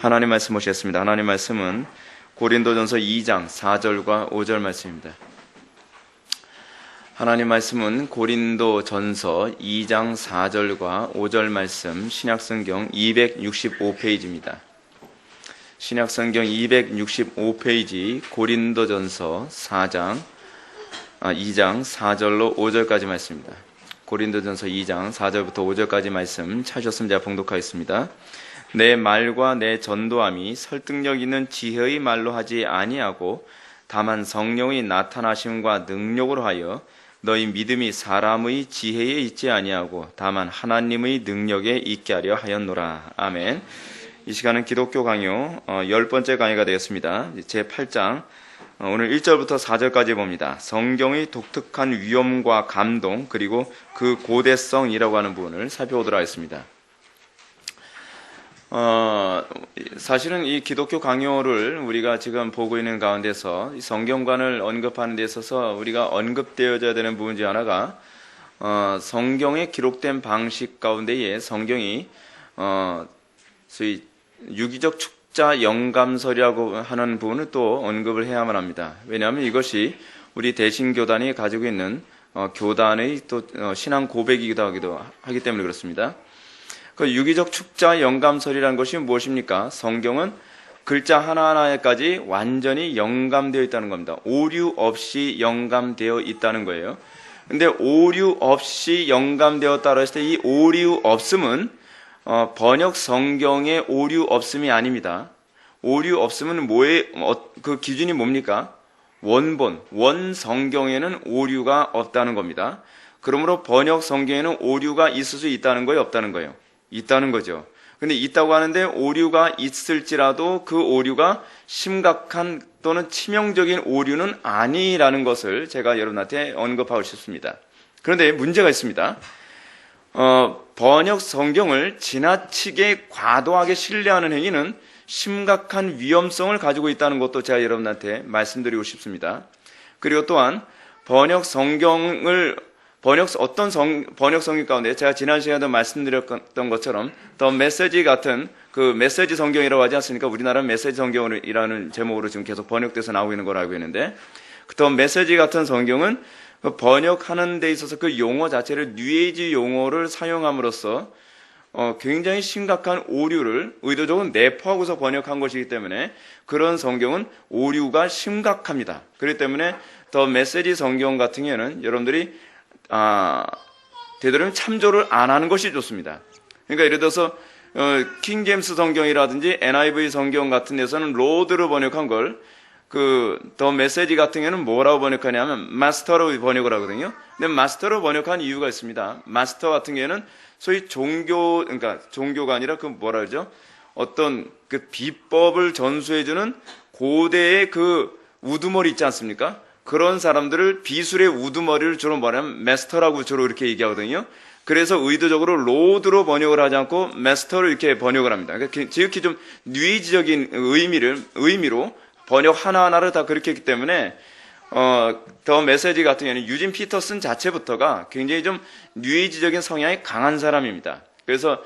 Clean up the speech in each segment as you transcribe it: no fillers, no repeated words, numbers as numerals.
하나님 말씀 보시겠습니다. 하나님 말씀은 고린도전서 2장 4절과 5절 말씀입니다. 하나님 말씀은 고린도전서 2장 4절과 5절 말씀, 신약성경 265페이지입니다. 신약성경 265페이지 고린도전서 2장 4절로 5절까지 말씀입니다. 고린도전서 2장 4절부터 5절까지 말씀 찾으셨으면 제가 봉독하겠습니다. 내 말과 내 전도함이 설득력 있는 지혜의 말로 하지 아니하고 다만 성령의 나타나심과 능력으로 하여 너희 믿음이 사람의 지혜에 있지 아니하고 다만 하나님의 능력에 있게 하려 하였노라. 아멘. 이 시간은 기독교 강요 10번째 강의가 되겠습니다. 제 8장 오늘 1절부터 4절까지 봅니다. 성경의 독특한 위엄과 감동 그리고 그 고대성이라고 하는 부분을 살펴보도록 하겠습니다. 사실은 이 기독교 강요를 우리가 지금 보고 있는 가운데서 이 성경관을 언급하는 데 있어서 우리가 언급되어져야 되는 부분 중 하나가 성경에 기록된 방식 가운데에 성경이 소위 유기적 축자 영감설이라고 하는 부분을 또 언급을 해야만 합니다. 왜냐하면 이것이 우리 대신교단이 가지고 있는 교단의 또 신앙 고백이기도 하기 때문에 그렇습니다. 그 유기적 축자 영감설이라는 것이 무엇입니까? 성경은 글자 하나하나에까지 완전히 영감되어 있다는 겁니다. 오류 없이 영감되어 있다는 거예요. 근데 오류 없이 영감되었다고 했을 때 이 오류 없음은 번역 성경의 오류 없음이 아닙니다. 오류 없음은 그 기준이 뭡니까? 원 성경에는 오류가 없다는 겁니다. 그러므로 번역 성경에는 오류가 있을 수 있다는 거예요, 없다는 거예요? 있다는 거죠. 근데 있다고 하는데 오류가 있을지라도 그 오류가 심각한 또는 치명적인 오류는 아니라는 것을 제가 여러분한테 언급하고 싶습니다. 그런데 문제가 있습니다. 번역 성경을 지나치게 과도하게 신뢰하는 행위는 심각한 위험성을 가지고 있다는 것도 제가 여러분한테 말씀드리고 싶습니다. 그리고 또한 번역 성경 가운데 제가 지난 시간에도 말씀드렸던 것처럼 더 메시지 같은 그 메시지 성경이라고 하지 않습니까? 우리나라는 메시지 성경이라는 제목으로 지금 계속 번역돼서 나오고 있는 걸 알고 있는데 더 메시지 같은 성경은 번역하는 데 있어서 그 용어 자체를 뉴에이지 용어를 사용함으로써 굉장히 심각한 오류를 의도적으로 내포하고서 번역한 것이기 때문에 그런 성경은 오류가 심각합니다. 그렇기 때문에 더 메시지 성경 같은 경우에는 여러분들이 되도록이면 참조를 안 하는 것이 좋습니다. 그러니까 예를 들어서 킹 제임스 성경이라든지 NIV 성경 같은 데서는 로드로 번역한 걸 더 메시지 같은 경우는 뭐라고 번역하냐면 마스터로 번역을 하거든요. 근데 마스터로 번역한 이유가 있습니다. 마스터 같은 경우에는 소위 그러니까 종교가 아니라 그 뭐라 그러죠? 어떤 그 비법을 전수해주는 고대의 그 우두머리 있지 않습니까? 그런 사람들을 비술의 우두머리를 주로 말하면 마스터라고 주로 이렇게 얘기하거든요. 그래서 의도적으로 로드로 번역을 하지 않고 마스터로 이렇게 번역을 합니다. 그러니까 지극히 좀 뉴에이지적인 의미로 번역 하나하나를 다 그렇게 했기 때문에 더 메시지 같은 경우는 유진 피터슨 자체부터가 굉장히 좀 뉴에이지적인 성향이 강한 사람입니다. 그래서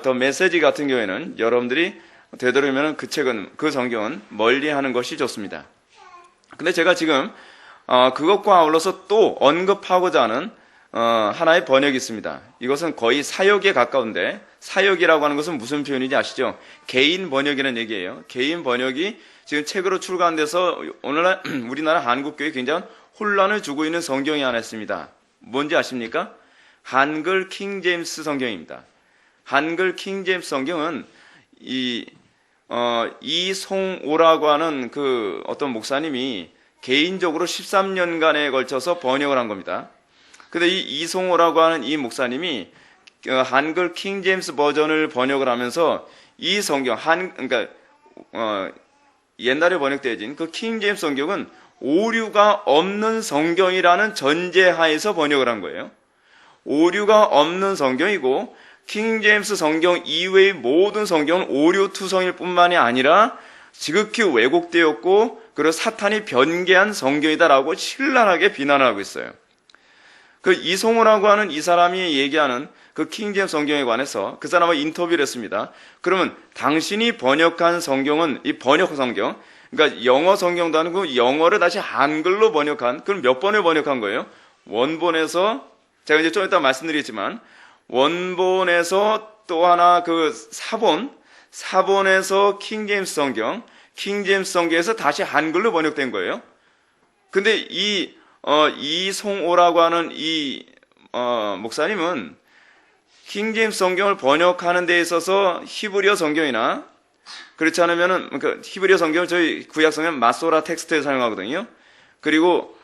더 메시지 같은 경우에는 여러분들이 되도록이면 그 성경은 멀리하는 것이 좋습니다. 근데 제가 지금 그것과 아울러서 또 언급하고자 하는 하나의 번역이 있습니다. 이것은 거의 사역에 가까운데 사역이라고 하는 것은 무슨 표현인지 아시죠? 개인 번역이라는 얘기예요. 개인 번역이 지금 책으로 출간돼서 오늘날 우리나라 한국교회에 굉장히 혼란을 주고 있는 성경이 하나 있습니다. 뭔지 아십니까? 한글 킹 제임스 성경입니다. 한글 킹 제임스 성경은 이송오라고 하는 그 어떤 목사님이 개인적으로 13년간에 걸쳐서 번역을 한 겁니다. 근데 이 이송오라고 하는 이 목사님이 한글 킹 제임스 버전을 번역을 하면서 이 성경 그러니까 옛날에 번역되어진 그 킹 제임스 성경은 오류가 없는 성경이라는 전제하에서 번역을 한 거예요. 오류가 없는 성경이고 킹 제임스 성경 이외의 모든 성경은 오류투성일 뿐만이 아니라 지극히 왜곡되었고 그리고 사탄이 변개한 성경이다라고 신랄하게 비난을 하고 있어요. 그 이송호라고 하는 이 사람이 얘기하는 그 킹제임스 성경에 관해서 그 사람과 인터뷰를 했습니다. 그러면 당신이 번역한 성경은 이 번역 성경, 그러니까 영어 성경도 아니고 영어를 다시 한글로 번역한, 그럼 몇 번을 번역한 거예요? 원본에서, 제가 이제 좀 이따 말씀드리겠지만, 원본에서 또 하나 그 사본에서 킹제임스 성경, 킹제임스 성경에서 다시 한글로 번역된 거예요. 근데 이송오라고 하는 목사님은 킹제임스 성경을 번역하는 데 있어서 히브리어 성경이나 그렇지 않으면은 그 히브리어 성경을 저희 구약 성경 마소라 텍스트에 사용하거든요. 그리고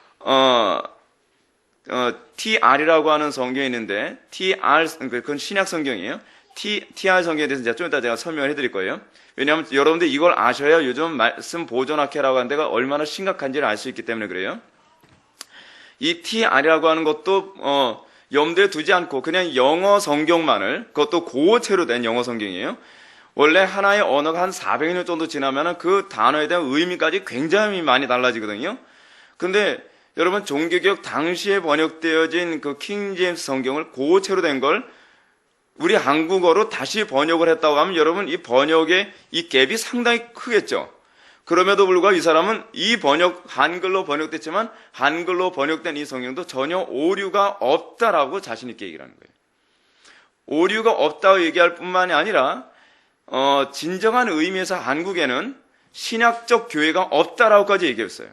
TR이라고 하는 성경이 있는데 TR 그건 신약 성경이에요. TR 성경에 대해서 좀 이따 제가 설명을 해드릴 거예요. 왜냐하면 여러분들 이걸 아셔야 요즘 말씀 보존학회라고 하는 데가 얼마나 심각한지를 알 수 있기 때문에 그래요. 이 TR이라고 하는 것도 염두에 두지 않고 그냥 영어 성경만을, 그것도 고어체로 된 영어 성경이에요. 원래 하나의 언어가 한 400년 정도 지나면 그 단어에 대한 의미까지 굉장히 많이 달라지거든요. 근데 여러분 종교개혁 당시에 번역되어진 그 킹제임스 성경을 고어체로 된 걸 우리 한국어로 다시 번역을 했다고 하면 여러분 이 번역의 이 갭이 상당히 크겠죠. 그럼에도 불구하고 이 사람은 한글로 번역됐지만 한글로 번역된 이 성경도 전혀 오류가 없다라고 자신 있게 얘기를 하는 거예요. 오류가 없다고 얘기할 뿐만이 아니라 진정한 의미에서 한국에는 신약적 교회가 없다라고까지 얘기했어요.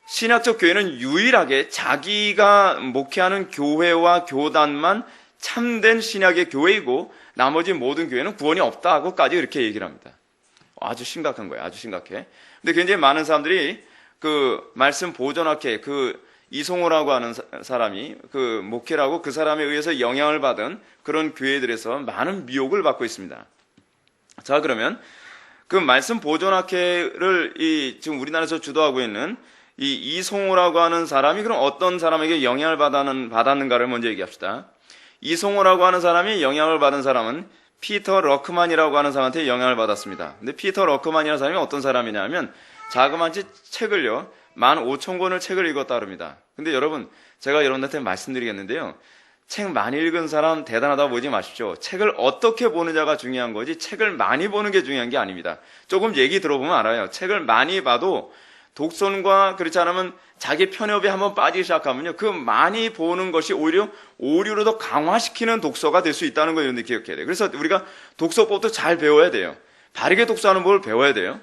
신약적 교회는 유일하게 자기가 목회하는 교회와 교단만 참된 신약의 교회이고 나머지 모든 교회는 구원이 없다고까지 이렇게 얘기를 합니다. 아주 심각한 거예요. 아주 심각해. 근데 굉장히 많은 사람들이 그 말씀 보존학회 그 이송호라고 하는 사람이 그 목회라고 그 사람에 의해서 영향을 받은 그런 교회들에서 많은 미혹을 받고 있습니다. 자, 그러면 그 말씀 보존학회를 지금 우리나라에서 주도하고 있는 이 이송호라고 하는 사람이 그럼 어떤 사람에게 영향을 받았는가를 먼저 얘기합시다. 이송호라고 하는 사람이 영향을 받은 사람은 피터 러크만이라고 하는 사람한테 영향을 받았습니다. 근데 피터 러크만이라는 사람이 어떤 사람이냐면 자그마치 책을요 15,000권을 책을 읽었다 그럽니다. 근데 여러분 제가 여러분한테 말씀드리겠는데요, 책 많이 읽은 사람 대단하다고 보지 마십시오. 책을 어떻게 보느냐가 중요한 거지 책을 많이 보는 게 중요한 게 아닙니다. 조금 얘기 들어보면 알아요. 책을 많이 봐도 독선과 그렇지 않으면 자기 편협에 한번 빠지기 시작하면요, 그 많이 보는 것이 오히려 오류로 더 강화시키는 독서가 될 수 있다는 거 이런 데 기억해야 돼요. 그래서 우리가 독서법도 잘 배워야 돼요. 바르게 독서하는 법을 배워야 돼요.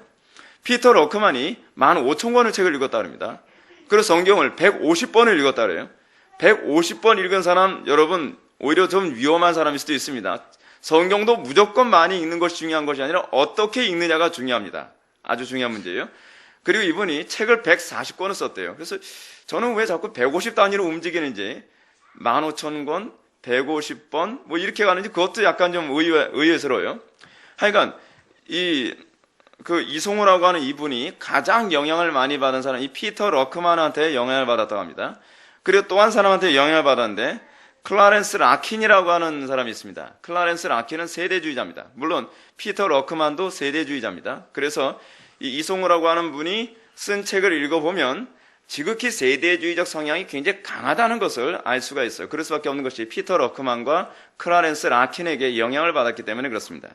피터 러크만이 15,000권의 책을 읽었다 그럽니다. 그래서 성경을 150번을 읽었다 그래요. 150번 읽은 사람 여러분 오히려 좀 위험한 사람일 수도 있습니다. 성경도 무조건 많이 읽는 것이 중요한 것이 아니라 어떻게 읽느냐가 중요합니다. 아주 중요한 문제예요. 그리고 이분이 책을 140권을 썼대요. 그래서 저는 왜 자꾸 150 단위로 움직이는지 15,000권, 150번 뭐 이렇게 가는지 그것도 약간 좀 의외스러워요. 하여간 이송호라고 하는 이분이 가장 영향을 많이 받은 사람, 이 피터 러크만한테 영향을 받았다고 합니다. 그리고 또 한 사람한테 영향을 받았는데 클라렌스 라킨이라고 하는 사람이 있습니다. 클라렌스 라킨은 세대주의자입니다. 물론 피터 러크만도 세대주의자입니다. 그래서 이 이송호라고 하는 분이 쓴 책을 읽어보면 지극히 세대주의적 성향이 굉장히 강하다는 것을 알 수가 있어요. 그럴 수밖에 없는 것이 피터 러크만과 클라렌스 라킨에게 영향을 받았기 때문에 그렇습니다.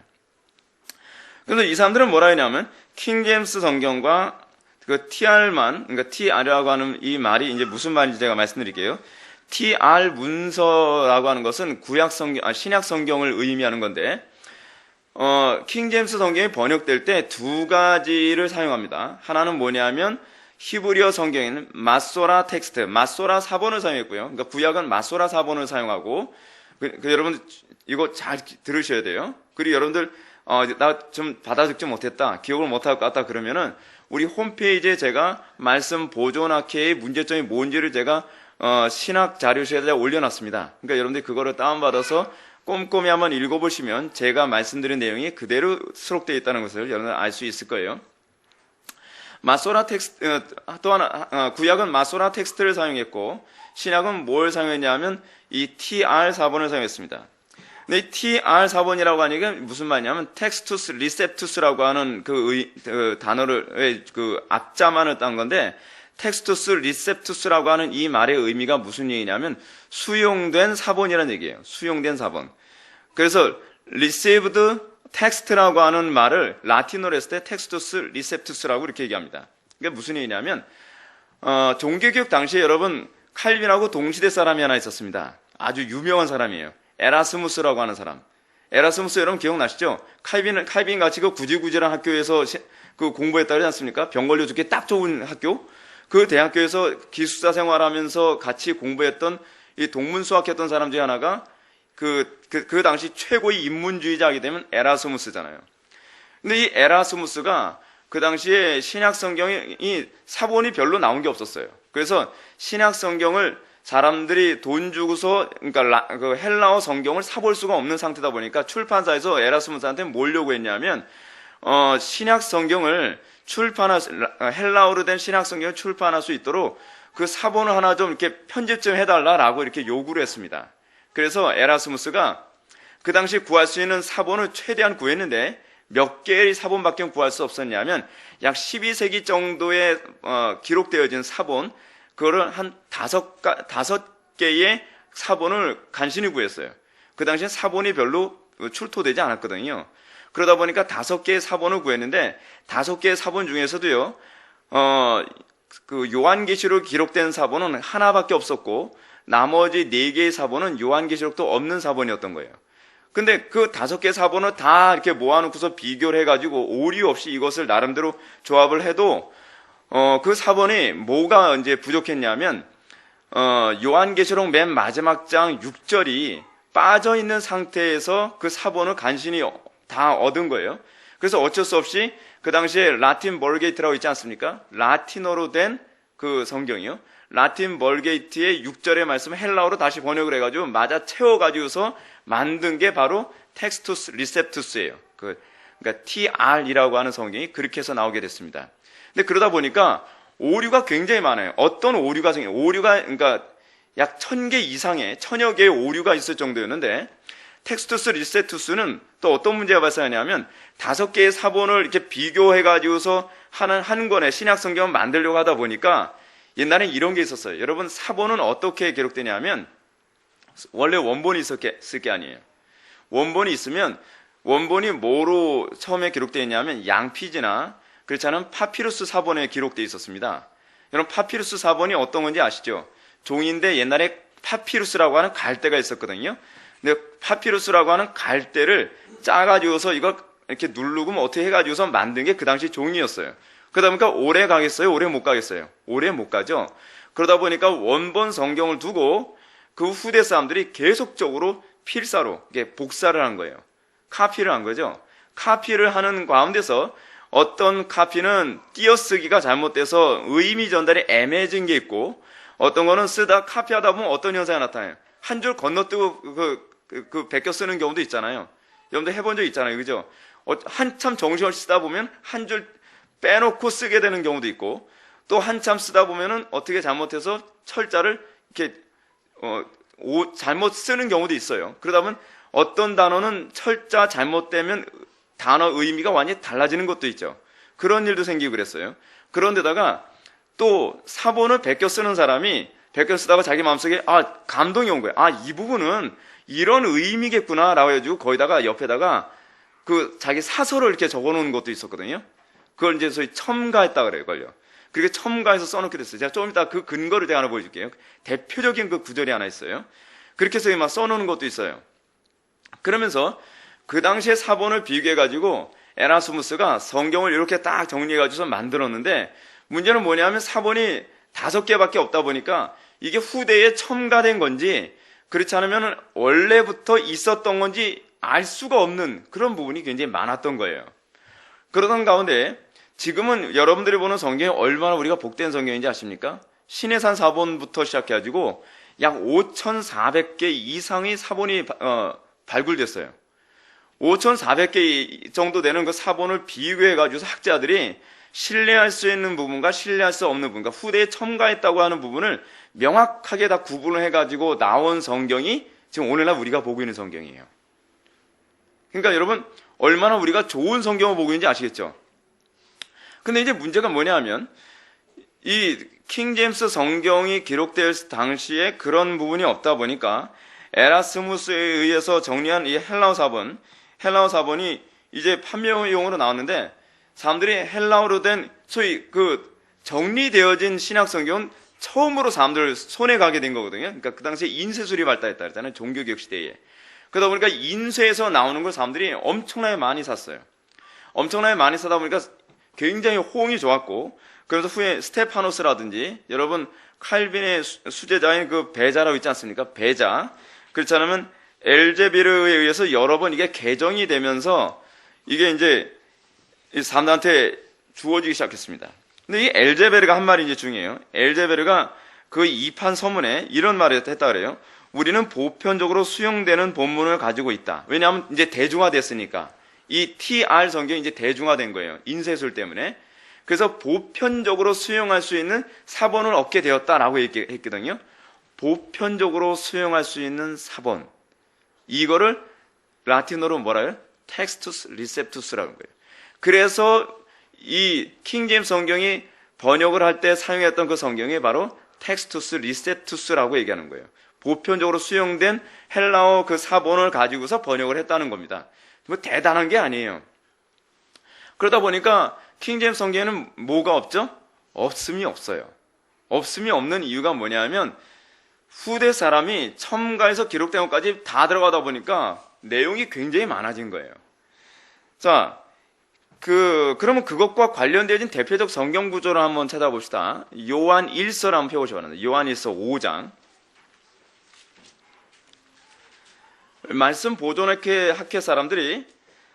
그래서 이 사람들은 뭐라 했냐면 킹제임스 성경과 그 TR만, 그러니까 TR이라고 하는 이 말이 이제 무슨 말인지 제가 말씀드릴게요. TR 문서라고 하는 것은 신약 성경을 의미하는 건데 킹제임스 성경이 번역될 때 두 가지를 사용합니다. 하나는 뭐냐면 히브리어 성경에는 마소라 텍스트, 마소라 사본을 사용했고요. 그러니까 구약은 마소라 사본을 사용하고 여러분들 이거 잘 들으셔야 돼요. 그리고 여러분들 나 좀 받아듣지 못했다, 기억을 못할 것 같다 그러면은 우리 홈페이지에 제가 말씀 보존학회의 문제점이 뭔지를 제가 신학 자료실에 올려놨습니다. 그러니까 여러분들이 그거를 다운받아서 꼼꼼히 한번 읽어보시면 제가 말씀드린 내용이 그대로 수록되어 있다는 것을 여러분 알 수 있을 거예요. 마소라 텍스트, 또 하나, 구약은 마소라 텍스트를 사용했고, 신약은 뭘 사용했냐면, 이 TR 사본을 사용했습니다. 근데 이 TR 사본이라고 하는 게 무슨 말이냐면, 텍스투스 리셉투스라고 하는 그 단어를, 그 앞자만을 딴 건데, 텍스투스 리셉투스라고 하는 이 말의 의미가 무슨 얘기냐면 수용된 사본이라는 얘기예요. 수용된 사본. 그래서 received text라고 하는 말을 라틴어로 했을 때 텍스투스 리셉투스라고 이렇게 얘기합니다. 그게 무슨 얘기냐면 종교개혁 당시에 여러분 칼빈하고 동시대 사람이 하나 있었습니다. 아주 유명한 사람이에요. 에라스무스라고 하는 사람. 에라스무스 여러분 기억나시죠? 칼빈 같이 그 구질구질한 학교에서 그 공부했다 그러지 않습니까? 병 걸려 죽기 딱 좋은 학교. 그 대학교에서 기숙사 생활하면서 같이 공부했던 이 동문수학했던 사람 중에 하나가 그 당시 최고의 인문주의자이기 되면 에라스무스잖아요. 근데 이 에라스무스가 그 당시에 신약 성경이 사본이 별로 나온 게 없었어요. 그래서 신약 성경을 사람들이 돈 주고서 그러니까 그 헬라어 성경을 사볼 수가 없는 상태다 보니까 출판사에서 에라스무스한테 뭐려고 했냐면 신약 성경을 헬라어로 된 신약 성경을 출판할 수 있도록 그 사본을 하나 좀 이렇게 편집 좀 해달라라고 이렇게 요구를 했습니다. 그래서 에라스무스가 그 당시 구할 수 있는 사본을 최대한 구했는데 몇 개의 사본밖에 구할 수 없었냐면 약 12세기 정도에 기록되어진 사본, 그거를 한 5개의 사본을 간신히 구했어요. 그 당시엔 사본이 별로 출토되지 않았거든요. 그러다 보니까 5개의 사본을 구했는데 5개의 사본 중에서도요, 그 요한계시록 기록된 사본은 하나밖에 없었고 나머지 4개의 사본은 요한계시록도 없는 사본이었던 거예요. 근데 그 5개 사본을 다 이렇게 모아놓고서 비교를 해가지고 오류 없이 이것을 나름대로 조합을 해도 그 사본이 뭐가 이제 부족했냐면 요한계시록 맨 마지막 장 6절이 빠져있는 상태에서 그 사본을 간신히 다 얻은 거예요. 그래서 어쩔 수 없이 그 당시에 라틴 벌게이트라고 있지 않습니까? 라틴어로 된 그 성경이요. 라틴 벌게이트의 6절의 말씀을 헬라어로 다시 번역을 해가지고 맞아 채워가지고서 만든 게 바로 텍스투스 리셉투스예요. 그러니까 TR이라고 하는 성경이 그렇게 해서 나오게 됐습니다. 근데 그러다 보니까 오류가 굉장히 많아요. 어떤 오류가 생겨요? 오류가 그러니까 약 1000개 이상의 1000여 개의 오류가 있을 정도였는데 텍스투스 리셉투스는 또 어떤 문제가 발생하냐면 5개의 사본을 이렇게 비교해가지고서 하는 한 권의 신약 성경을 만들려고 하다 보니까 옛날엔 이런 게 있었어요. 여러분 사본은 어떻게 기록되냐면 원래 원본이 있을 게 아니에요. 원본이 있으면 원본이 뭐로 처음에 기록되어 있냐면 양피지나 그렇지 않은 파피루스 사본에 기록되어 있었습니다. 여러분 파피루스 사본이 어떤 건지 아시죠? 종이인데 옛날에 파피루스라고 하는 갈대가 있었거든요. 근데 파피루스라고 하는 갈대를 짜가지고서 이거 이렇게 누르고 어떻게 해가지고서 만든 게 그 당시 종이였어요. 그러다 보니까 오래 가겠어요? 오래 못 가겠어요? 오래 못 가죠? 그러다 보니까 원본 성경을 두고 그 후대 사람들이 계속적으로 필사로 복사를 한 거예요. 카피를 한 거죠. 카피를 하는 가운데서 어떤 카피는 띄어쓰기가 잘못돼서 의미 전달이 애매해진 게 있고 어떤 거는 쓰다 카피하다 보면 어떤 현상이 나타나요. 한 줄 건너뛰고 베껴 쓰는 경우도 있잖아요. 여러분들 해본 적 있잖아요. 그죠? 한참 정신없이 쓰다 보면 한 줄 빼놓고 쓰게 되는 경우도 있고 또 한참 쓰다 보면은 어떻게 잘못해서 철자를 이렇게 잘못 쓰는 경우도 있어요. 그러다 보면 어떤 단어는 철자 잘못되면 단어 의미가 완전히 달라지는 것도 있죠. 그런 일도 생기고 그랬어요. 그런데다가 또 사본을 베껴 쓰는 사람이 베껴 쓰다가 자기 마음속에 감동이 온 거예요. 이 부분은 이런 의미겠구나 라고 해가지고 거기다가 옆에다가 그 자기 사설을 이렇게 적어놓은 것도 있었거든요. 그걸 이제 소위 첨가했다 그래요. 그걸요. 그렇게 첨가해서 써놓게 됐어요. 제가 좀 이따 그 근거를 제가 하나 보여줄게요. 대표적인 그 구절이 하나 있어요. 그렇게 해서 막 써놓은 것도 있어요. 그러면서 그 당시에 사본을 비교해가지고 에라스무스가 성경을 이렇게 딱 정리해가지고 만들었는데 문제는 뭐냐면 사본이 5개밖에 없다 보니까 이게 후대에 첨가된 건지 그렇지 않으면 원래부터 있었던 건지 알 수가 없는 그런 부분이 굉장히 많았던 거예요. 그러던 가운데 지금은 여러분들이 보는 성경이 얼마나 우리가 복된 성경인지 아십니까? 신해산 사본부터 시작해가지고 약 5,400개 이상의 사본이 발굴됐어요. 5,400개 정도 되는 그 사본을 비교해가지고 학자들이 신뢰할 수 있는 부분과 신뢰할 수 없는 부분과 후대에 첨가했다고 하는 부분을 명확하게 다 구분을 해가지고 나온 성경이 지금 오늘날 우리가 보고 있는 성경이에요. 그러니까 여러분 얼마나 우리가 좋은 성경을 보고 있는지 아시겠죠? 근데 이제 문제가 뭐냐 하면 이 킹제임스 성경이 기록될 당시에 그런 부분이 없다 보니까 에라스무스에 의해서 정리한 이 헬라어 사본이 이제 판매용으로 나왔는데 사람들이 헬라어로 된 소위 그 정리되어진 신약 성경은 처음으로 사람들 손에 가게 된 거거든요. 그러니까 그 당시에 인쇄술이 발달했다 했잖아요. 종교개혁 시대에. 그러다 보니까 인쇄에서 나오는 걸 사람들이 엄청나게 많이 샀어요. 엄청나게 많이 사다 보니까 굉장히 호응이 좋았고, 그래서 후에 스테파노스라든지 여러분 칼빈의 수제자인 그 베자라고 있지 않습니까? 베자. 그렇지 않으면 엘제베르에 의해서 여러 번 이게 개정이 되면서 이게 이제 사람들한테 주어지기 시작했습니다. 근데 이 엘제베르가 한 말이 이제 중요해요. 엘제베르가 그 이판 서문에 이런 말을 했다 그래요. 우리는 보편적으로 수용되는 본문을 가지고 있다. 왜냐하면 이제 대중화됐으니까. 이 TR 성경이 이제 대중화된 거예요. 인쇄술 때문에. 그래서 보편적으로 수용할 수 있는 사본을 얻게 되었다라고 얘기했거든요. 보편적으로 수용할 수 있는 사본. 이거를 라틴어로 뭐라 해요? 텍스투스 리셉투스라는 거예요. 그래서 이 킹제임스 성경이 번역을 할 때 사용했던 그 성경이 바로 텍스투스 리셉투스라고 얘기하는 거예요. 보편적으로 수용된 헬라어 그 사본을 가지고서 번역을 했다는 겁니다. 뭐 대단한 게 아니에요. 그러다 보니까 킹제임스 성경에는 뭐가 없죠? 없음이 없어요. 없음이 없는 이유가 뭐냐면 후대 사람이 첨가해서 기록된 것까지 다 들어가다 보니까 내용이 굉장히 많아진 거예요. 자, 그러면 그것과 관련되어진 대표적 성경 구조를 한번 찾아봅시다. 요한 1서를 한번 펴보시기 바랍니다. 요한 1서 5장. 말씀 보존학회 사람들이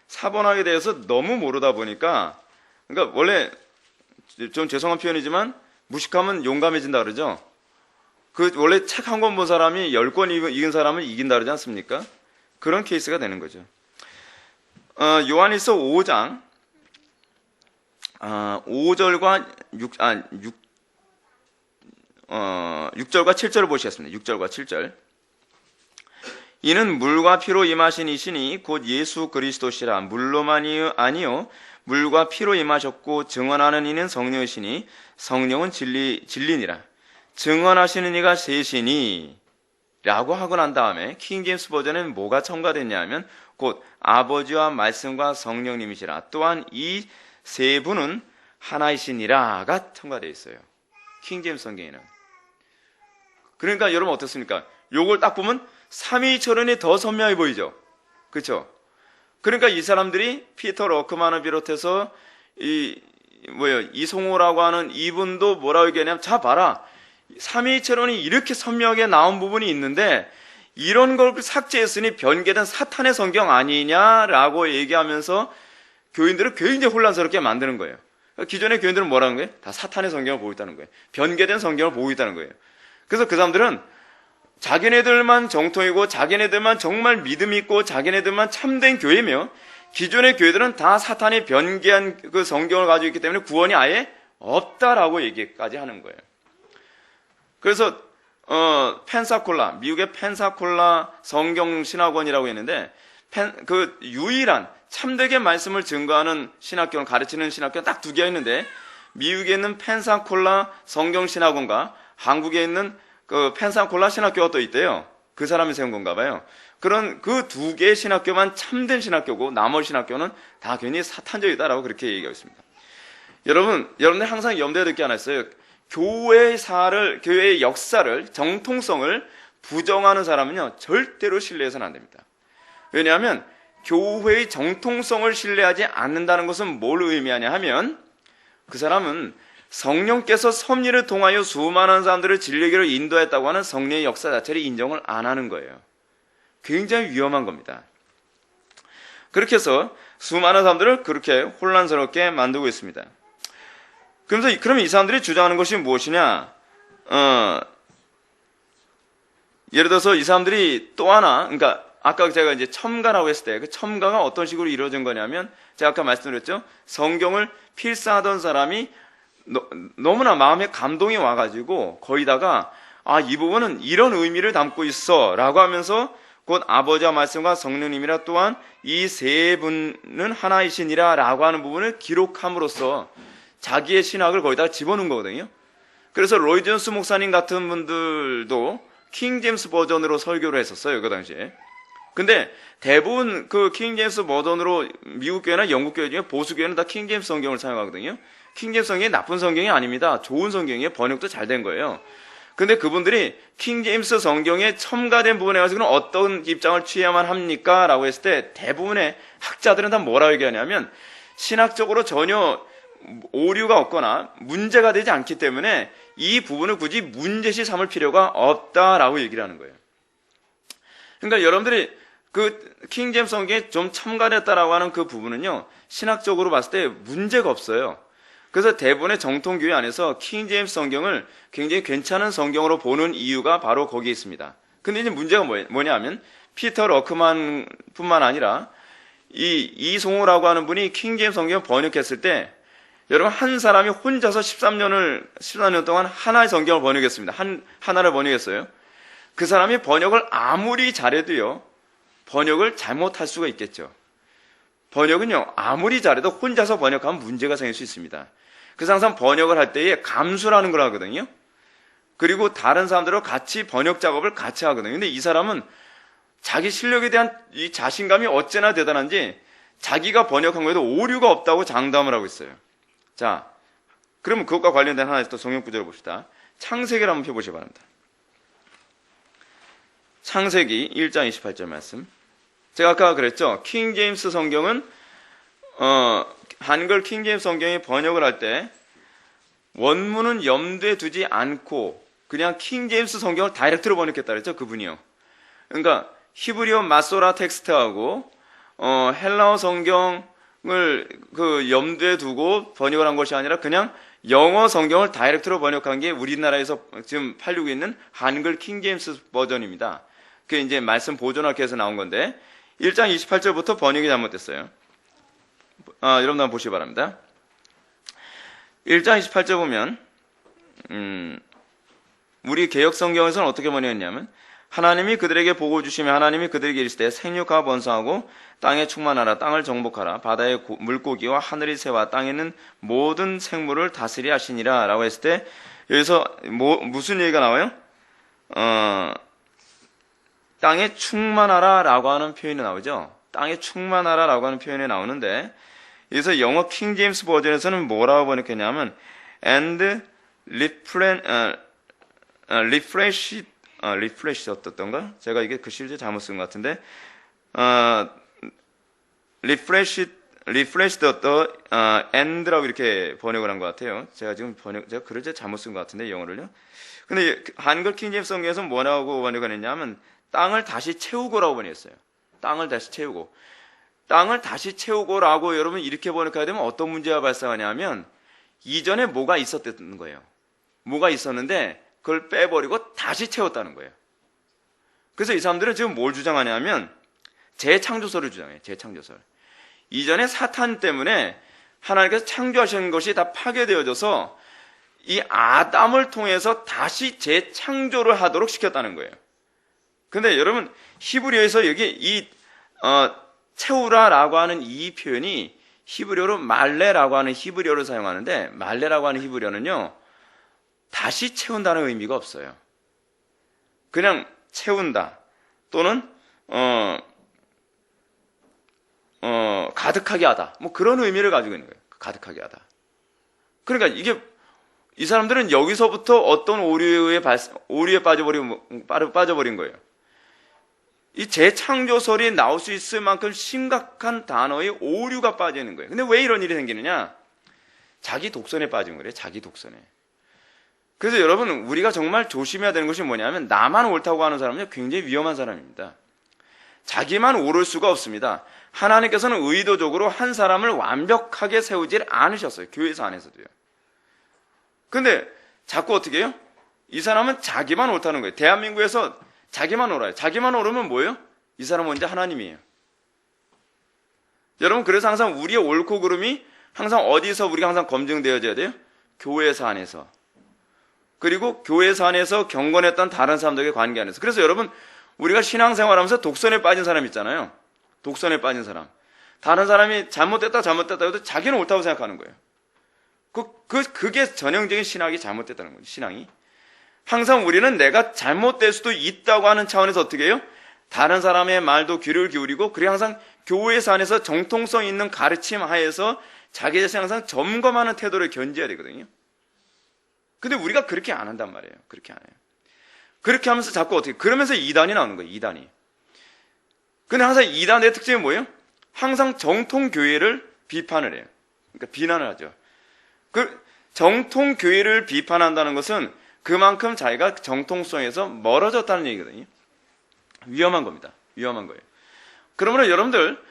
사본학에 대해서 너무 모르다 보니까, 그러니까 원래 좀 죄송한 표현이지만 무식하면 용감해진다 그러죠. 그 원래 책 한 권 본 사람이 10권 읽은 사람을 이긴다 그러지 않습니까? 그런 케이스가 되는 거죠. 요한일서 5장 5절과 6절과 7절을 보시겠습니다. 6절과 7절. 이는 물과 피로 임하신 이시니 곧 예수 그리스도시라. 물로만이 아니요 물과 피로 임하셨고 증언하는 이는 성령이시니 성령은 진리니라. 증언하시는 이가 셋이니 라고 하고 난 다음에 킹제임스 버전에는 뭐가 첨가됐냐 하면 곧 아버지와 말씀과 성령님이시라. 또한 이 세 분은 하나이시니라가 첨가되어 있어요. 킹제임스 성경에는. 그러니까 여러분 어떻습니까? 요걸 딱 보면 삼위일체론이 더 선명해 보이죠. 그렇죠? 그러니까 이 사람들이 피터 러크만을 비롯해서 이송호라고 하는 이분도 뭐라고 얘기하냐면, 자 봐라, 삼위일체론이 이렇게 선명하게 나온 부분이 있는데 이런 걸 삭제했으니 변개된 사탄의 성경 아니냐라고 얘기하면서 교인들을 굉장히 혼란스럽게 만드는 거예요. 기존의 교인들은 뭐라는 거예요? 다 사탄의 성경을 보고 있다는 거예요. 변개된 성경을 보고 있다는 거예요. 그래서 그 사람들은 자기네들만 정통이고 자기네들만 정말 믿음 있고 자기네들만 참된 교회며 기존의 교회들은 다 사탄이 변개한 그 성경을 가지고 있기 때문에 구원이 아예 없다라고 얘기까지 하는 거예요. 그래서 펜사콜라, 미국의 펜사콜라 성경신학원이라고 했는데 그 유일한 참되게 말씀을 증거하는 신학교를 가르치는 신학교는 딱 두 개가 있는데, 미국에 있는 펜사콜라 성경신학원과 한국에 있는 그 펜사콜라 신학교가 또 있대요. 그 사람이 세운 건가 봐요. 그런 그 두 개의 신학교만 참된 신학교고 나머지 신학교는 다 괜히 사탄적이다라고 그렇게 얘기하고 있습니다. 여러분들 항상 염두에 둘 게 하나 있어요. 교회의 역사를, 정통성을 부정하는 사람은요, 절대로 신뢰해서는 안 됩니다. 왜냐하면 교회의 정통성을 신뢰하지 않는다는 것은 뭘 의미하냐 하면, 그 사람은 성령께서 섭리를 통하여 수많은 사람들을 진리기로 인도했다고 하는 성령의 역사 자체를 인정을 안 하는 거예요. 굉장히 위험한 겁니다. 그렇게 해서 수많은 사람들을 그렇게 혼란스럽게 만들고 있습니다. 그러면 이 사람들이 주장하는 것이 무엇이냐? 예를 들어서 이 사람들이 또 하나, 그러니까 아까 제가 이제 첨가라고 했을 때 그 첨가가 어떤 식으로 이루어진 거냐면, 제가 아까 말씀드렸죠. 성경을 필사하던 사람이 너무나 마음에 감동이 와가지고 거기다가 이 부분은 이런 의미를 담고 있어 라고 하면서 곧 아버지와 말씀과 성령님이라 또한 이 세 분은 하나이시니라 라고 하는 부분을 기록함으로써 자기의 신학을 거기다가 집어넣은 거거든요. 그래서 로이 존스 목사님 같은 분들도 킹 제임스 버전으로 설교를 했었어요, 그 당시에. 근데 대부분 그 킹 제임스 버전으로 미국 교회나 영국 교회 중에 보수 교회는 다 킹 제임스 성경을 사용하거든요. 킹 제임스 성경이 나쁜 성경이 아닙니다. 좋은 성경이에요. 번역도 잘 된 거예요. 근데 그분들이 킹 제임스 성경에 첨가된 부분에 가지고는 어떤 입장을 취해야만 합니까? 라고 했을 때 대부분의 학자들은 다 뭐라고 얘기하냐면 신학적으로 전혀 오류가 없거나 문제가 되지 않기 때문에 이 부분을 굳이 문제시 삼을 필요가 없다라고 얘기를 하는 거예요. 그러니까 여러분들이 그 킹 제임스 성경에 좀 첨가됐다라고 하는 그 부분은요, 신학적으로 봤을 때 문제가 없어요. 그래서 대부분의 정통교회 안에서 킹 제임스 성경을 굉장히 괜찮은 성경으로 보는 이유가 바로 거기에 있습니다. 근데 이제 문제가 뭐냐면 피터 러크만 뿐만 아니라 이송호라고 하는 분이 킹 제임스 성경을 번역했을 때 여러분 한 사람이 혼자서 13년 동안 하나의 성경을 번역했습니다. 하나를 번역했어요. 그 사람이 번역을 아무리 잘해도요, 번역을 잘못할 수가 있겠죠. 번역은요, 아무리 잘해도 혼자서 번역하면 문제가 생길 수 있습니다. 그래서 항상 번역을 할 때에 감수라는 걸 하거든요. 그리고 다른 사람들과 같이 번역 작업을 같이 하거든요. 근데 이 사람은 자기 실력에 대한 이 자신감이 어찌나 대단한지 자기가 번역한 거에도 오류가 없다고 장담을 하고 있어요. 자, 그러면 그것과 관련된 하나의 또 성경 구절을 봅시다. 창세기를 한번 펴보시기 바랍니다. 창세기 1장 28절 말씀. 제가 아까 그랬죠. 킹 제임스 성경은 한글 킹 제임스 성경이 번역을 할 때 원문은 염두에 두지 않고 그냥 킹 제임스 성경을 다이렉트로 번역했다 그랬죠. 그분이요. 그러니까 히브리어 마소라 텍스트하고 헬라어 성경을 그 염두에 두고 번역을 한 것이 아니라 그냥 영어 성경을 다이렉트로 번역한 게 우리나라에서 지금 팔리고 있는 한글 킹 제임스 버전입니다. 그게 이제 말씀 보존학회에서 나온 건데 1장 28절부터 번역이 잘못됐어요. 여러분 한번 보시기 바랍니다. 1장 28절 보면 우리 개역 성경에서는 어떻게 번역했냐면 하나님이 그들에게 복을 주시며 하나님이 그들에게 이르시되 생육하고 번성하고 땅에 충만하라 땅을 정복하라 바다의 물고기와 하늘의 새와 땅에 있는 모든 생물을 다스리게 하시니라 라고 했을 때 여기서 무슨 얘기가 나와요? 땅에 충만하라 라고 하는 표현이 나오죠. 땅에 충만하라 라고 하는 표현이 나오는데 여기서 영어 킹 제임스 버전에서는 뭐라고 번역했냐면 and refresh 어떻던가? 제가 이게 글씨를 잘못 쓴 것 같은데 refresh the end라고 이렇게 번역을 한 것 같아요. 제가 글을 잘못 쓴 것 같은데 영어를요. 근데 한글 킹 제임스 성경에서 뭐라고 번역을 했냐면 땅을 다시 채우고라고 번역했어요. 땅을 다시 채우고. 땅을 다시 채우고라고 여러분 이렇게 번역해야 되면 어떤 문제가 발생하냐면 이전에 뭐가 있었다는 거예요. 뭐가 있었는데 그걸 빼버리고 다시 채웠다는 거예요. 그래서 이 사람들은 지금 뭘 주장하냐면 재창조설을 주장해요. 재창조설. 이전에 사탄 때문에 하나님께서 창조하신 것이 다 파괴되어져서 이 아담을 통해서 다시 재창조를 하도록 시켰다는 거예요. 근데 여러분 히브리어에서 여기 채우라라고 하는 이 표현이 히브리어로 말레라고 하는 히브리어를 사용하는데 말레라고 하는 히브리어는요 다시 채운다는 의미가 없어요. 그냥 채운다 또는 가득하게 하다 뭐 그런 의미를 가지고 있는 거예요. 가득하게 하다. 그러니까 이게 이 사람들은 여기서부터 어떤 오류에 빠져버린 거예요. 이 재창조설이 나올 수 있을 만큼 심각한 단어의 오류가 빠지는 거예요. 근데 왜 이런 일이 생기느냐? 자기 독선에 빠진 거래요. 자기 독선에. 그래서 여러분 우리가 정말 조심해야 되는 것이 뭐냐면 나만 옳다고 하는 사람은 굉장히 위험한 사람입니다. 자기만 옳을 수가 없습니다. 하나님께서는 의도적으로 한 사람을 완벽하게 세우지 않으셨어요. 교회에서 안에서도요. 근데 자꾸 어떻게 해요? 이 사람은 자기만 옳다는 거예요. 대한민국에서 자기만 옳아요. 자기만 옳으면 뭐예요? 이 사람은 언제 하나님이에요. 여러분 그래서 항상 우리의 옳고 그름이 항상 어디서 우리가 항상 검증되어져야 돼요? 교회에서 안에서. 그리고 교회에서 안에서 경건했던 다른 사람들과의 관계 안에서. 그래서 여러분 우리가 신앙생활하면서 독선에 빠진 사람 있잖아요. 독선에 빠진 사람. 다른 사람이 잘못됐다 해도 자기는 옳다고 생각하는 거예요. 그게 전형적인 신학이 잘못됐다는 거죠. 신앙이. 항상 우리는 내가 잘못될 수도 있다고 하는 차원에서 어떻게 해요? 다른 사람의 말도 귀를 기울이고, 그리고 항상 교회에서 안에서 정통성 있는 가르침 하에서 자기 자신 항상 점검하는 태도를 견지해야 되거든요. 근데 우리가 그렇게 안 한단 말이에요. 그렇게 안 해요. 그렇게 하면서 자꾸 어떻게, 그러면서 이단이 나오는 거예요. 이단이. 근데 항상 이단의 특징이 뭐예요? 항상 정통교회를 비판을 해요. 그러니까 비난을 하죠. 그 정통교회를 비판한다는 것은 그만큼 자기가 정통성에서 멀어졌다는 얘기거든요. 위험한 겁니다. 위험한 거예요. 그러므로 여러분들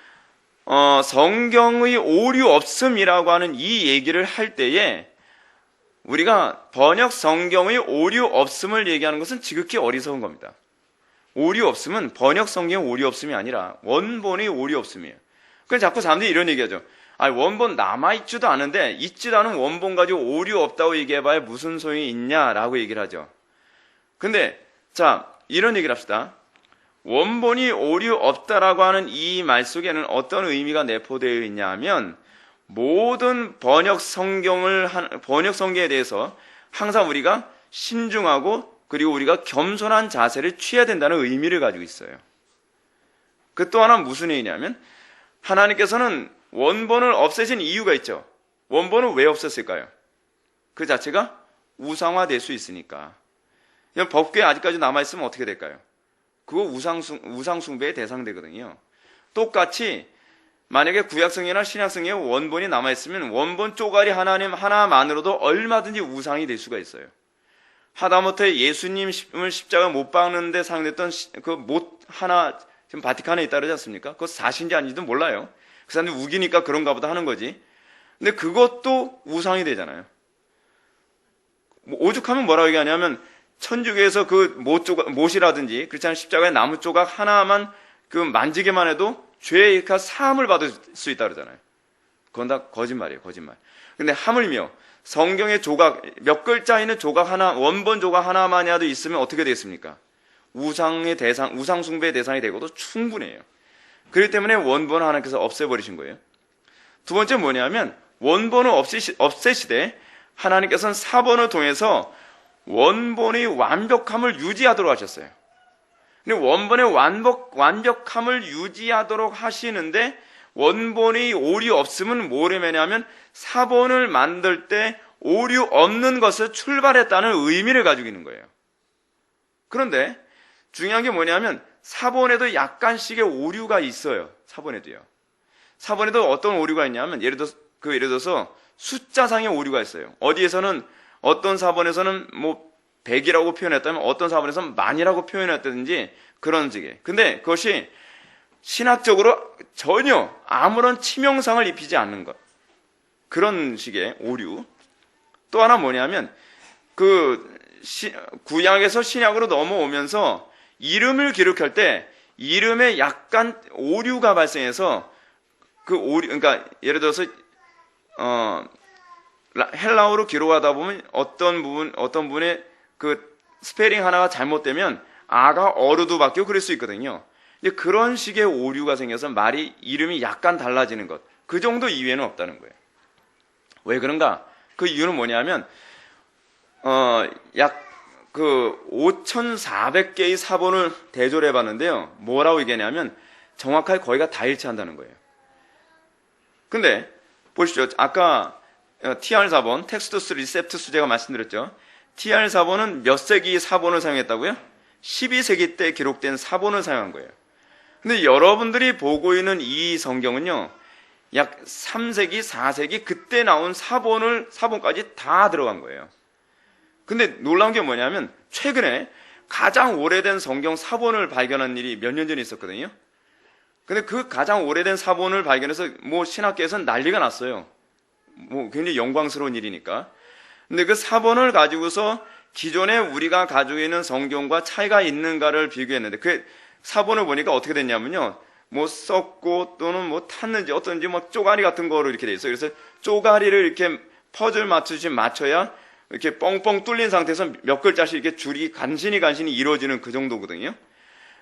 성경의 오류 없음이라고 하는 이 얘기를 할 때에 우리가 번역 성경의 오류 없음을 얘기하는 것은 지극히 어리석은 겁니다. 오류 없음은 번역 성경의 오류 없음이 아니라 원본의 오류 없음이에요. 그래서 자꾸 사람들이 이런 얘기하죠. 원본 남아있지도 않은데 있지도 않은 원본 가지고 오류 없다고 얘기해봐야 무슨 소용이 있냐라고 얘기를 하죠. 근데 자, 이런 얘기를 합시다. 원본이 오류 없다라고 하는 이 말 속에는 어떤 의미가 내포되어 있냐 하면, 모든 번역 성경에 대해서 항상 우리가 신중하고 그리고 우리가 겸손한 자세를 취해야 된다는 의미를 가지고 있어요. 그 또 하나 무슨 얘기냐면, 하나님께서는 원본을 없애신 이유가 있죠. 원본을 왜 없앴을까요? 그 자체가 우상화될 수 있으니까. 법궤에 아직까지 남아있으면 어떻게 될까요? 그거 우상숭배의 대상되거든요. 똑같이 만약에 구약성경이나 신약성경에 원본이 남아있으면 원본 쪼가리 하나만으로도 얼마든지 우상이 될 수가 있어요. 하다못해 예수님을 십자가 못 박는데 사용됐던 그 못 하나 지금 바티칸에 있다 그러지 않습니까? 그거 사실인지 아닌지도 몰라요. 그 사람들이 우기니까 그런가 보다 하는 거지. 근데 그것도 우상이 되잖아요. 오죽하면 뭐라고 얘기하냐면, 천주교에서 그 못이라든지 그렇지 않은 십자가의 나무 조각 하나만 그 만지게만 해도 죄의 사함을 받을 수 있다 그러잖아요. 그건 다 거짓말이에요. 거짓말. 근데 하물며 성경의 조각, 몇 글자 있는 조각 하나, 원본 조각 하나만이라도 있으면 어떻게 되겠습니까? 우상 숭배의 대상이 되고도 충분해요. 그렇기 때문에 원본을 하나님께서 없애버리신 거예요. 두 번째 뭐냐면, 원본을 없애시되 하나님께서는 사본을 통해서 원본의 완벽함을 유지하도록 하셨어요. 근데 원본의 완벽함을 유지하도록 하시는데, 원본의 오류 없음은 뭐를 의미하냐면 사본을 만들 때 오류 없는 것을 출발했다는 의미를 가지고 있는 거예요. 그런데 중요한 게 뭐냐면 사본에도 약간씩의 오류가 있어요. 사본에도요. 사본에도 어떤 오류가 있냐면 예를 들어서 숫자상의 오류가 있어요. 어디에서는 어떤 사본에서는 뭐 100이라고 표현했다면 어떤 사본에서는 만이라고 표현했다든지 그런 식의. 근데 그것이 신학적으로 전혀 아무런 치명상을 입히지 않는 것. 그런 식의 오류. 또 하나 뭐냐면 구약에서 신약으로 넘어오면서 이름을 기록할 때 이름에 약간 오류가 발생해서 그 오류, 그러니까 예를 들어서 헬라어로 기록하다 보면 어떤 부분에 그 스페링 하나가 잘못되면 아가 어로도 바뀌고 그럴 수 있거든요. 이제 그런 식의 오류가 생겨서 이름이 약간 달라지는 것. 그 정도 이외에는 없다는 거예요. 왜 그런가? 그 이유는 뭐냐면, 약 5,400개의 사본을 대조를 해봤는데요. 뭐라고 얘기하냐면, 정확하게 거의가 다 일치한다는 거예요. 근데, 보십시오. 아까 TR 사본, 텍스투스 리셉투스 제가 말씀드렸죠. TR 사본은 몇 세기 사본을 사용했다고요? 12세기 때 기록된 사본을 사용한 거예요. 근데 여러분들이 보고 있는 이 성경은요, 약 3세기, 4세기 그때 나온 사본까지 다 들어간 거예요. 근데 놀라운 게 뭐냐면 최근에 가장 오래된 성경 사본을 발견한 일이 몇 년 전에 있었거든요. 근데 그 가장 오래된 사본을 발견해서 신학계에서는 난리가 났어요. 굉장히 영광스러운 일이니까. 근데 그 사본을 가지고서 기존에 우리가 가지고 있는 성경과 차이가 있는가를 비교했는데 그 사본을 보니까 어떻게 됐냐면요. 썩고 또는 탔는지 어떤지 쪼가리 같은 거로 이렇게 돼 있어요. 그래서 쪼가리를 이렇게 퍼즐 맞추듯이 맞춰야 이렇게 뻥뻥 뚫린 상태에서 몇 글자씩 이렇게 줄이 간신히 이루어지는 그 정도거든요.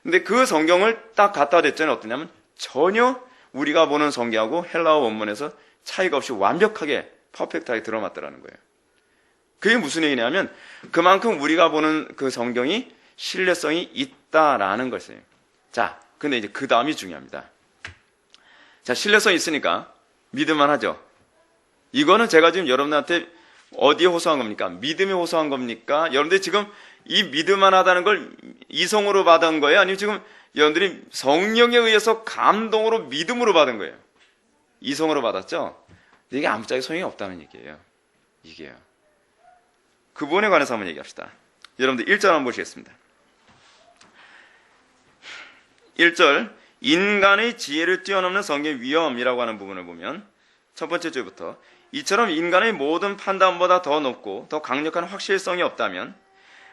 근데 그 성경을 딱 갖다 댔더니 어떠냐면 전혀 우리가 보는 성경하고 헬라어 원문에서 차이가 없이 완벽하게 퍼펙트하게 들어맞더라는 거예요. 그게 무슨 얘기냐면 그만큼 우리가 보는 그 성경이 신뢰성이 있다라는 것이에요. 자, 근데 이제 그 다음이 중요합니다. 자, 신뢰성이 있으니까 믿을만 하죠. 이거는 제가 지금 여러분한테 어디에 호소한 겁니까? 믿음에 호소한 겁니까? 여러분들이 지금 이 믿을만 하다는 걸 이성으로 받은 거예요? 아니면 지금 여러분들이 성령에 의해서 감동으로 믿음으로 받은 거예요? 이성으로 받았죠? 이게 아무짝에 소용이 없다는 얘기예요. 이게요. 그 부분에 관해서 한번 얘기합시다. 여러분들 1절 한번 보시겠습니다. 1절, 인간의 지혜를 뛰어넘는 성경의 위엄이라고 하는 부분을 보면 첫 번째 줄부터 이처럼 인간의 모든 판단보다 더 높고 더 강력한 확실성이 없다면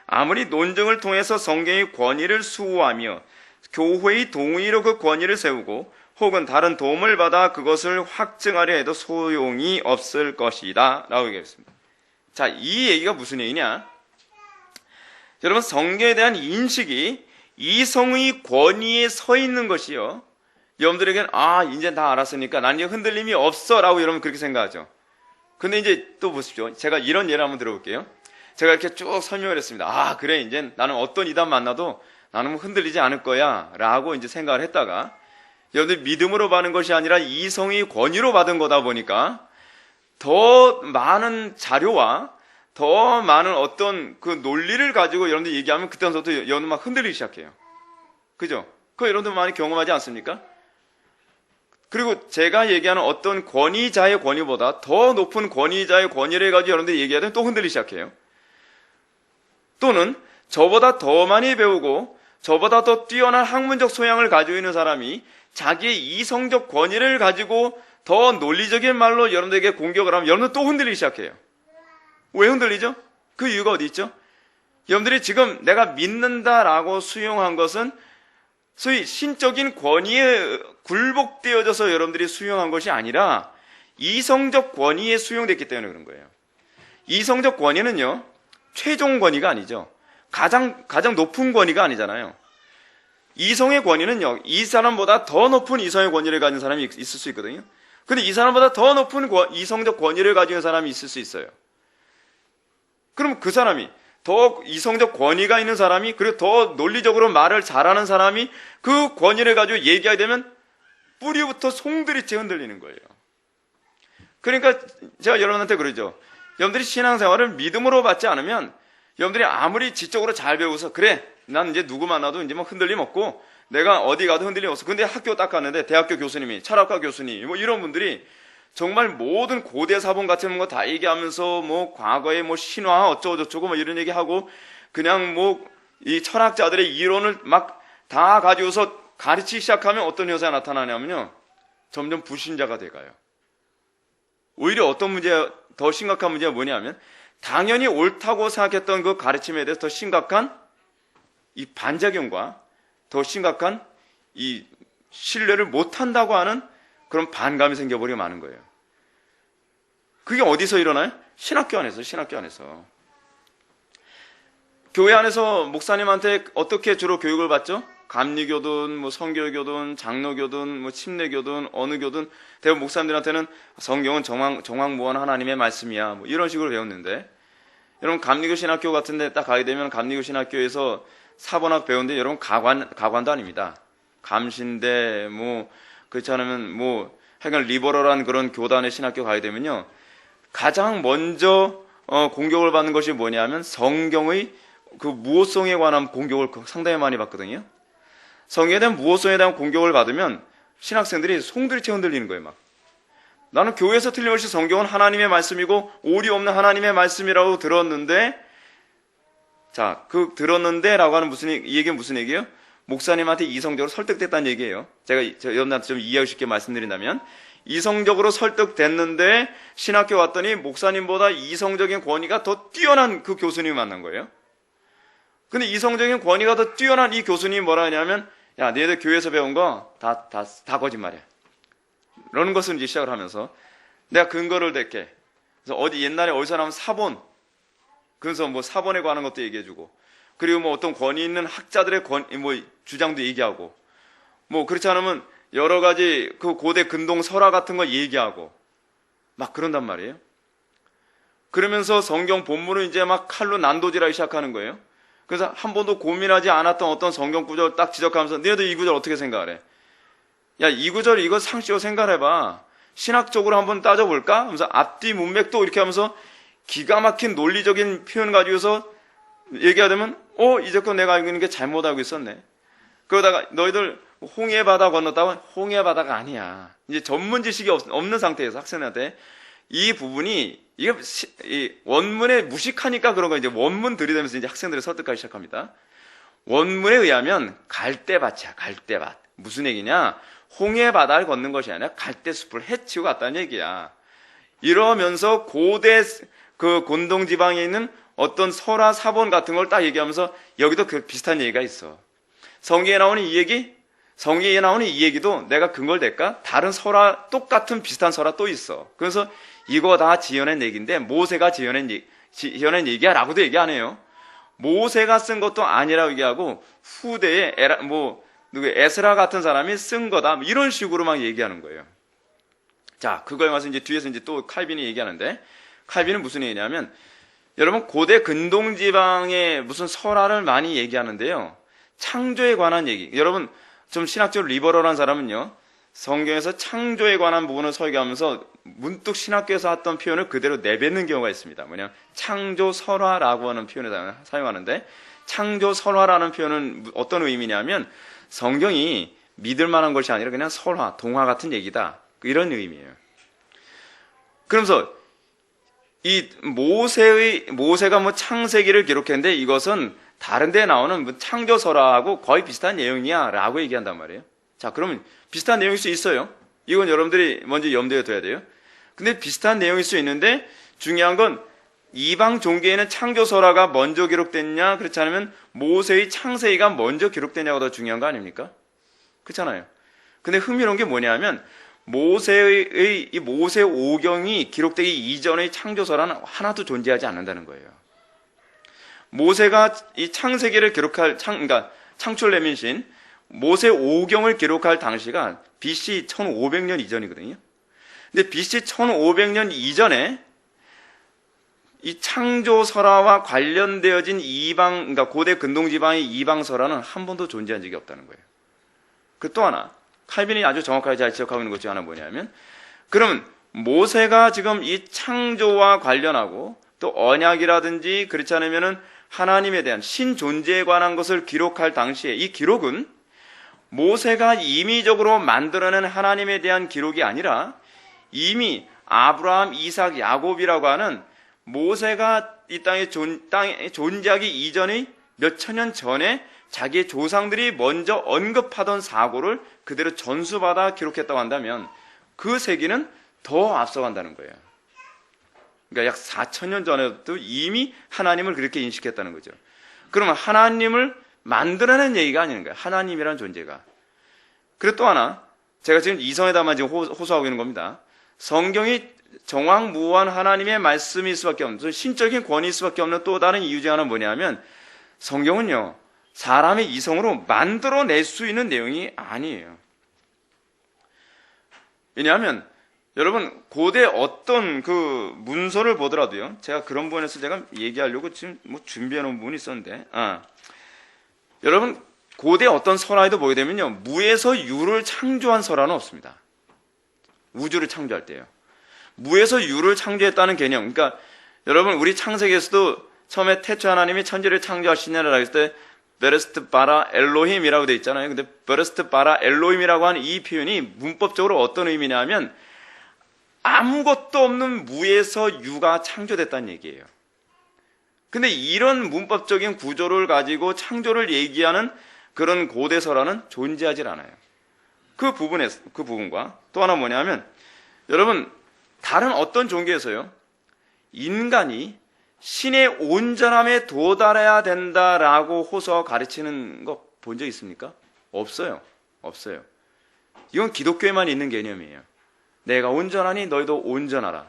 아무리 논증을 통해서 성경의 권위를 수호하며 교회의 동의로 그 권위를 세우고 혹은 다른 도움을 받아 그것을 확증하려 해도 소용이 없을 것이다 라고 얘기했습니다. 자, 이 얘기가 무슨 얘기냐? 여러분, 성경에 대한 인식이 이성의 권위에 서 있는 것이요, 여러분들에게는 이제 다 알았으니까 난 이제 흔들림이 없어 라고 여러분 그렇게 생각하죠. 근데 이제 또 보십시오. 제가 이런 예를 한번 들어볼게요. 제가 이렇게 쭉 설명을 했습니다. 그래, 이제 나는 어떤 이단 만나도 나는 흔들리지 않을 거야 라고 이제 생각을 했다가 여러분들 믿음으로 받은 것이 아니라 이성의 권위로 받은 거다 보니까 더 많은 자료와 더 많은 어떤 그 논리를 가지고 여러분들 얘기하면 그때부터 여러분들 막 흔들리기 시작해요. 그죠? 그거 여러분들 많이 경험하지 않습니까? 그리고 제가 얘기하는 어떤 권위자의 권위보다 더 높은 권위자의 권위를 가지고 여러분들이 얘기하면 또 흔들리기 시작해요. 또는 저보다 더 많이 배우고 저보다 더 뛰어난 학문적 소양을 가지고 있는 사람이 자기의 이성적 권위를 가지고 더 논리적인 말로 여러분들에게 공격을 하면 여러분들 또 흔들리기 시작해요. 왜 흔들리죠? 그 이유가 어디 있죠? 여러분들이 지금 내가 믿는다라고 수용한 것은 소위 신적인 권위에 굴복되어져서 여러분들이 수용한 것이 아니라 이성적 권위에 수용됐기 때문에 그런 거예요. 이성적 권위는요, 최종 권위가 아니죠. 가장 높은 권위가 아니잖아요. 이성의 권위는요, 이 사람보다 더 높은 이성의 권위를 가진 사람이 있을 수 있거든요. 근데 이 사람보다 더 높은 이성적 권위를 가진 사람이 있을 수 있어요. 그럼 그 사람이, 더 이성적 권위가 있는 사람이, 그리고 더 논리적으로 말을 잘하는 사람이 그 권위를 가지고 얘기하게 되면 뿌리부터 송두리째 흔들리는 거예요. 그러니까 제가 여러분한테 그러죠. 여러분들이 신앙생활을 믿음으로 받지 않으면 여러분들이 아무리 지적으로 잘 배워서 그래, 난 이제 누구 만나도 이제 뭐 흔들림 없고 내가 어디 가도 흔들림 없어. 근데 학교 딱 갔는데 대학교 교수님이, 철학과 교수님, 뭐 이런 분들이 정말 모든 고대 사본 같은 거 다 얘기하면서 뭐 과거에 뭐 신화 어쩌고저쩌고 뭐 이런 얘기하고 그냥 뭐 이 철학자들의 이론을 막 다 가지고서 가르치기 시작하면 어떤 현상이 나타나냐면요, 점점 불신자가 돼가요. 오히려 어떤 문제, 더 심각한 문제가 뭐냐면 당연히 옳다고 생각했던 그 가르침에 대해서 더 심각한 이 반작용과 더 심각한 이 신뢰를 못한다고 하는 그런 반감이 생겨버리고 마는 거예요. 그게 어디서 일어나요? 신학교 안에서. 교회 안에서 목사님한테 어떻게 주로 교육을 받죠? 감리교든, 뭐 성결교든, 장로교든, 뭐 침례교든, 어느 교든 대부분 목사님들한테는 성경은 정황무한 하나님의 말씀이야, 뭐 이런 식으로 배웠는데, 여러분 감리교 신학교 같은데 딱 가게 되면 감리교 신학교에서 사본학 배우는데 여러분 가관도 아닙니다. 감신대, 뭐 그렇지 않으면 뭐 하여간 리버럴한 그런 교단의 신학교 가게 되면요, 가장 먼저 공격을 받는 것이 뭐냐면 성경의 그 무호성에 관한 공격을 상당히 많이 받거든요. 성경에 대한 무호성에 대한 공격을 받으면 신학생들이 송두리째 흔들리는 거예요. 막 나는 교회에서 틀림없이 성경은 하나님의 말씀이고 오류 없는 하나님의 말씀이라고 들었는데, 자, 그 들었는데라고 하는 이 얘기는 무슨 얘기예요? 목사님한테 이성적으로 설득됐다는 얘기예요. 제가 여러분한테 좀 이해하기 쉽게 말씀드린다면, 이성적으로 설득됐는데 신학교 왔더니 목사님보다 이성적인 권위가 더 뛰어난 그 교수님을 만난 거예요. 근데 이성적인 권위가 더 뛰어난 이 교수님이 뭐라 하냐면, 야, 너희들 교회에서 배운 거 다 거짓말이야. 이런 것을 이제 시작을 하면서 내가 근거를 댈게. 그래서 어디 옛날에 어디서 나온 사본, 그래서 뭐 사본에 관한 것도 얘기해주고, 그리고 뭐 어떤 권위 있는 학자들의 뭐 주장도 얘기하고, 뭐 그렇지 않으면 여러 가지 그 고대 근동 설화 같은 거 얘기하고 막 그런단 말이에요. 그러면서 성경 본문을 이제 막 칼로 난도질하기 시작하는 거예요. 그래서 한 번도 고민하지 않았던 어떤 성경 구절 딱 지적하면서 너희들 이 구절 어떻게 생각을 해? 야, 이 구절 이거 상식으로 생각해봐. 신학적으로 한번 따져볼까? 하면서 앞뒤 문맥도 이렇게 하면서 기가 막힌 논리적인 표현 가지고서 얘기하자면 이제껏 내가 알고 있는 게 잘못 알고 있었네. 그러다가 너희들 홍해 바다 건넜다고 홍해 바다가 아니야. 이제 전문 지식이 없는 상태에서 학생한테 이 부분이 이게 이 원문에 무식하니까 그런 거 이제 원문 들이대면서 이제 학생들을 설득하기 시작합니다. 원문에 의하면 갈대밭이야, 갈대밭. 무슨 얘기냐? 홍해 바다를 걷는 것이 아니라 갈대숲을 헤치고 갔다는 얘기야. 이러면서 고대 그 곤동 지방에 있는 어떤 설화 사본 같은 걸 딱 얘기하면서 여기도 그 비슷한 얘기가 있어. 성경에 나오는 이 얘기, 성경에 나오는 이 얘기도 내가 근거를 댈까? 다른 설화, 똑같은 비슷한 설화 또 있어. 그래서 이거 다 지어낸 얘기인데 모세가 지어낸 얘기야 라고도 얘기 안 해요. 모세가 쓴 것도 아니라고 얘기하고 후대에 에스라 같은 사람이 쓴 거다 이런 식으로 막 얘기하는 거예요. 자, 그거에 와서 이제 뒤에서 이제 또 칼빈이 얘기하는데 칼빈은 무슨 얘기냐면 여러분 고대 근동지방의 무슨 설화를 많이 얘기하는데요. 창조에 관한 얘기. 여러분 좀 신학적으로 리버럴한 사람은요. 성경에서 창조에 관한 부분을 설교하면서 문득 신학교에서 했던 표현을 그대로 내뱉는 경우가 있습니다. 뭐냐? 창조 설화라고 하는 표현을 사용하는데 창조 설화라는 표현은 어떤 의미냐면 성경이 믿을 만한 것이 아니라 그냥 설화, 동화 같은 얘기다. 이런 의미예요. 그러면서 이 모세가 뭐 창세기를 기록했는데 이것은 다른 데 나오는 뭐 창조설화하고 거의 비슷한 내용이야 라고 얘기한단 말이에요. 자, 그러면 비슷한 내용일 수 있어요. 이건 여러분들이 먼저 염두에 둬야 돼요. 근데 비슷한 내용일 수 있는데 중요한 건 이방 종교에는 창조설화가 먼저 기록됐냐 그렇지 않으면 모세의 창세기가 먼저 기록됐냐가 더 중요한 거 아닙니까? 그렇잖아요. 근데 흥미로운 게 뭐냐면 모세 오경이 기록되기 이전의 창조설화는 하나도 존재하지 않는다는 거예요. 모세가 이 창세기를 기록할 그러니까 창출 내민신 모세 오경을 기록할 당시가 BC 1500년 이전이거든요. 근데 BC 1500년 이전에 이 창조설화와 관련되어진 그러니까 고대 근동지방의 이방설화는 한 번도 존재한 적이 없다는 거예요. 그 또 하나, 칼빈이 아주 정확하게 잘 지적하고 있는 것 중 하나 뭐냐면, 그러면 모세가 지금 이 창조와 관련하고 또 언약이라든지 그렇지 않으면은 하나님에 대한 신존재에 관한 것을 기록할 당시에 이 기록은 모세가 임의적으로 만들어낸 하나님에 대한 기록이 아니라 이미 아브라함, 이삭, 야곱이라고 하는 모세가 이 땅에 존재하기 이전의 몇 천 년 전에 자기의 조상들이 먼저 언급하던 사고를 그대로 전수받아 기록했다고 한다면 그 세기는 더 앞서간다는 거예요. 그러니까 약 4,000년 전에도 이미 하나님을 그렇게 인식했다는 거죠. 그러면 하나님을 만들어낸 얘기가 아닌 거예요. 하나님이라는 존재가. 그리고 또 하나, 제가 지금 이성에다만 지금 호소하고 있는 겁니다. 성경이 정확무한 하나님의 말씀일 수밖에 없는, 신적인 권위일 수밖에 없는 또 다른 이유 중 하나는 뭐냐면 성경은요, 사람의 이성으로 만들어낼 수 있는 내용이 아니에요. 왜냐하면 여러분 고대 어떤 그 문서를 보더라도요, 제가 그런 부분에서 제가 얘기하려고 지금 뭐 준비해 놓은 부분이 있었는데, 여러분 고대 어떤 설화에도 보게 되면요, 무에서 유를 창조한 설화는 없습니다. 우주를 창조할 때요, 무에서 유를 창조했다는 개념. 그러니까 여러분 우리 창세기에서도 처음에 태초 하나님이 천지를 창조하시냐라고 했을 때 베레스트 바라 엘로힘이라고 되어 있잖아요. 근데 베레스트 바라 엘로힘이라고 하는 이 표현이 문법적으로 어떤 의미냐면 아무것도 없는 무에서 유가 창조됐다는 얘기예요. 근데 이런 문법적인 구조를 가지고 창조를 얘기하는 그런 고대 설화는 존재하지 않아요. 그 부분과 또 하나 뭐냐면 여러분 다른 어떤 종교에서요, 인간이 신의 온전함에 도달해야 된다라고 호소하고 가르치는 거 본 적 있습니까? 없어요. 없어요. 이건 기독교에만 있는 개념이에요. 내가 온전하니 너희도 온전하라.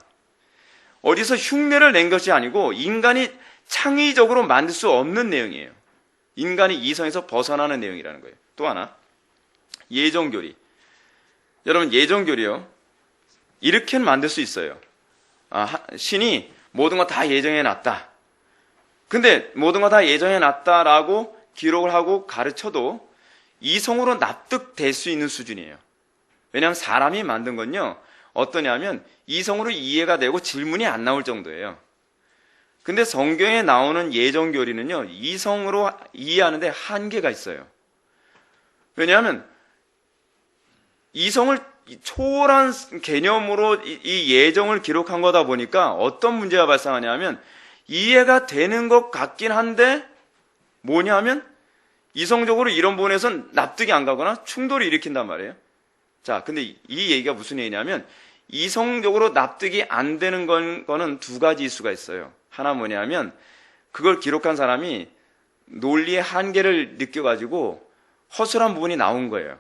어디서 흉내를 낸 것이 아니고 인간이 창의적으로 만들 수 없는 내용이에요. 인간이 이성에서 벗어나는 내용이라는 거예요. 또 하나, 예정교리. 여러분 예정교리요, 이렇게는 만들 수 있어요. 신이 모든 거 다 예정해 놨다. 근데 모든 거 다 예정해 놨다라고 기록을 하고 가르쳐도 이성으로 납득될 수 있는 수준이에요. 왜냐하면 사람이 만든 건요, 어떠냐면 이성으로 이해가 되고 질문이 안 나올 정도예요. 근데 성경에 나오는 예정 교리는요, 이성으로 이해하는데 한계가 있어요. 왜냐하면 이성을 초월한 개념으로 이 예정을 기록한 거다 보니까 어떤 문제가 발생하냐면 이해가 되는 것 같긴 한데 뭐냐면 이성적으로 이런 부분에선 납득이 안 가거나 충돌을 일으킨단 말이에요. 자, 근데 이 얘기가 무슨 얘기냐면 이성적으로 납득이 안 되는 거는 두 가지일 수가 있어요. 하나 뭐냐면 그걸 기록한 사람이 논리의 한계를 느껴가지고 허술한 부분이 나온 거예요.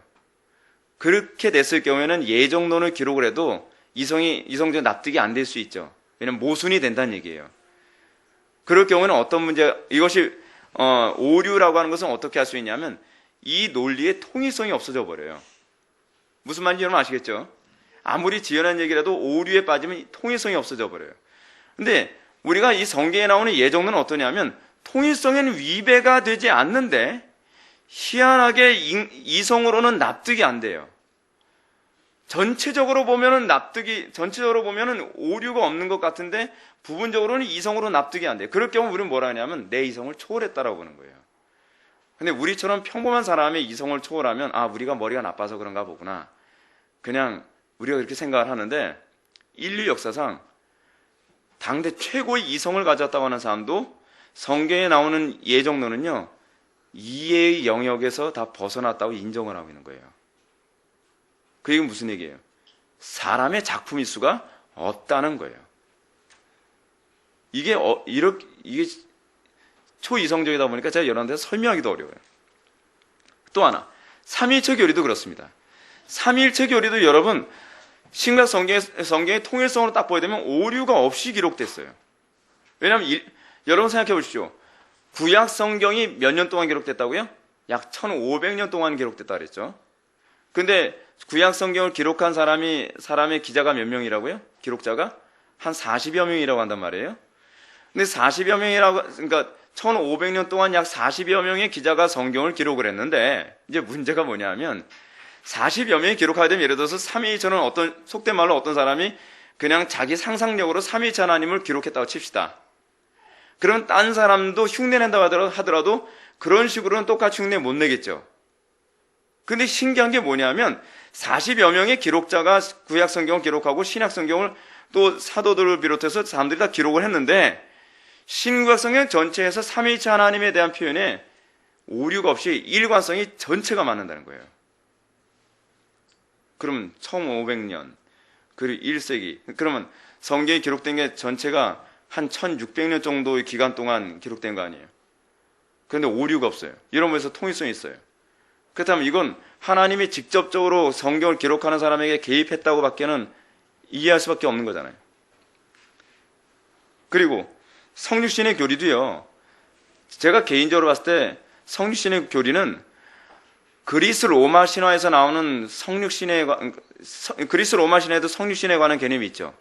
그렇게 됐을 경우에는 예정론을 기록을 해도 이성적 납득이 안 될 수 있죠. 왜냐면 모순이 된다는 얘기예요. 그럴 경우에는 어떤 문제, 이것이 오류라고 하는 것은 어떻게 할 수 있냐면 이 논리의 통일성이 없어져 버려요. 무슨 말인지 여러분 아시겠죠? 아무리 지연한 얘기라도 오류에 빠지면 통일성이 없어져 버려요. 근데 우리가 이 성경에 나오는 예정론은 어떠냐면 통일성에는 위배가 되지 않는데 희한하게 이성으로는 납득이 안 돼요. 전체적으로 보면은 오류가 없는 것 같은데 부분적으로는 이성으로 납득이 안 돼요. 그럴 경우 우리는 뭐라 하냐면 내 이성을 초월했다라고 보는 거예요. 근데 우리처럼 평범한 사람의 이성을 초월하면 우리가 머리가 나빠서 그런가 보구나. 그냥 우리가 그렇게 생각을 하는데 인류 역사상 당대 최고의 이성을 가졌다고 하는 사람도 성경에 나오는 예정론은요, 이해의 영역에서 다 벗어났다고 인정을 하고 있는 거예요. 그 얘기는 무슨 얘기예요? 사람의 작품일 수가 없다는 거예요. 이게 초이성적이다 보니까 제가 여러 데서 설명하기도 어려워요. 또 하나, 삼위일체 교리도 그렇습니다. 삼위일체 교리도 여러분 신약 성경의 통일성으로 딱 보게 되면 오류가 없이 기록됐어요. 왜냐하면 여러분 생각해 보십시오. 구약 성경이 몇 년 동안 기록됐다고요? 약 1500년 동안 기록됐다 그랬죠. 근데 구약 성경을 기록한 사람의 기자가 몇 명이라고요? 기록자가 한 40여 명이라고 한단 말이에요. 근데 40여 명이라고, 그러니까 1500년 동안 약 40여 명의 기자가 성경을 기록을 했는데 이제 문제가 뭐냐면 40여 명이 기록하게 되면 예를 들어서 삼위일체는 속된 말로 어떤 사람이 그냥 자기 상상력으로 삼위일체 하나님을 기록했다고 칩시다. 그러면 딴 사람도 흉내낸다고 하더라도 그런 식으로는 똑같이 흉내 못 내겠죠. 근데 신기한 게 뭐냐면 40여 명의 기록자가 구약 성경을 기록하고 신약 성경을 또 사도들을 비롯해서 사람들이 다 기록을 했는데 신구약 성경 전체에서 삼위일체 하나님에 대한 표현에 오류가 없이 일관성이 전체가 맞는다는 거예요. 그러면 1500년 그리고 1세기, 그러면 성경이 기록된 게 전체가 한 1600년 정도의 기간 동안 기록된 거 아니에요. 그런데 오류가 없어요. 이런 면에서 통일성이 있어요. 그렇다면 이건 하나님이 직접적으로 성경을 기록하는 사람에게 개입했다고 밖에는 이해할 수밖에 없는 거잖아요. 그리고 성육신의 교리도요, 제가 개인적으로 봤을 때 성육신의 교리는 그리스 로마 신화에서 나오는 그리스 로마 신화에도 성육신에 관한 개념이 있죠.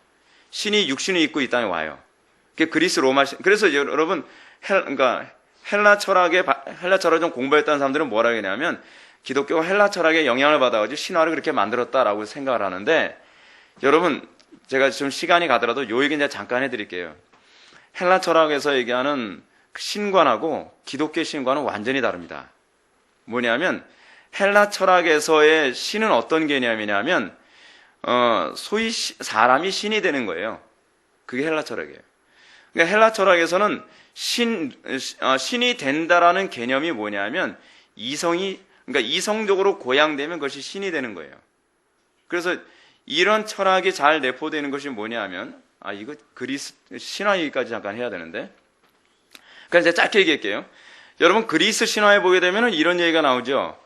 신이 육신을 입고 이 땅에 와요. 그게 그리스 로마 그래서 여러분 헬라 철학을 좀 공부했다는 사람들은 뭐라고 하냐면 기독교가 헬라 철학에 영향을 받아가지고 신화를 그렇게 만들었다라고 생각을 하는데, 여러분 제가 좀 시간이 가더라도 요 얘기 이제 잠깐 해드릴게요. 헬라 철학에서 얘기하는 신관하고 기독교의 신관은 완전히 다릅니다. 뭐냐면 헬라 철학에서의 신은 어떤 개념이냐면 소위 사람이 신이 되는 거예요. 그게 헬라 철학이에요. 그러니까 헬라 철학에서는 신이 된다라는 개념이 뭐냐면 그러니까 이성적으로 고양되면 그것이 신이 되는 거예요. 그래서 이런 철학이 잘 내포되는 것이 뭐냐면 이거 그리스 신화 얘기까지 잠깐 해야 되는데, 그러니까 제가 짧게 얘기할게요. 여러분 그리스 신화에 보게 되면 이런 얘기가 나오죠.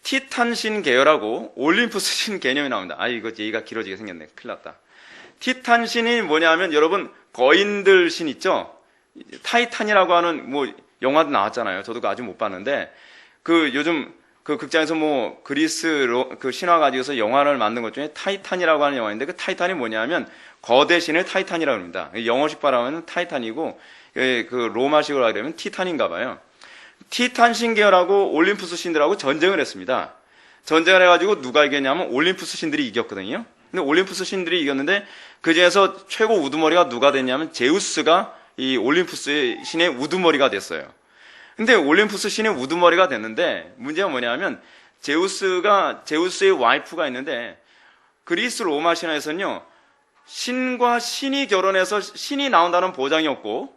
티탄신 계열하고 올림푸스 신 개념이 나온다. 이거 얘기가 길어지게 생겼네. 큰일 났다. 티탄신이 뭐냐면 여러분 거인들 신 있죠? 타이탄이라고 하는 영화도 나왔잖아요. 저도 아직 못 봤는데 요즘 극장에서 그리스 신화 가지고서 영화를 만든 것 중에 타이탄이라고 하는 영화인데 그 타이탄이 뭐냐면 거대 신을 타이탄이라고 합니다. 영어식 발음은 타이탄이고 그 로마식으로 하려면 티탄인가 봐요. 티탄 신계열하고 올림푸스 신들하고 전쟁을 했습니다. 전쟁을 해가지고 누가 이겼냐면 올림푸스 신들이 이겼거든요. 근데 올림푸스 신들이 이겼는데 그 중에서 최고 우두머리가 누가 됐냐면 제우스가 이 올림푸스 신의 우두머리가 됐어요. 근데 올림푸스 신의 우두머리가 됐는데 문제가 뭐냐면 제우스의 와이프가 있는데 그리스 로마 신화에서는요, 신과 신이 결혼해서 신이 나온다는 보장이 없고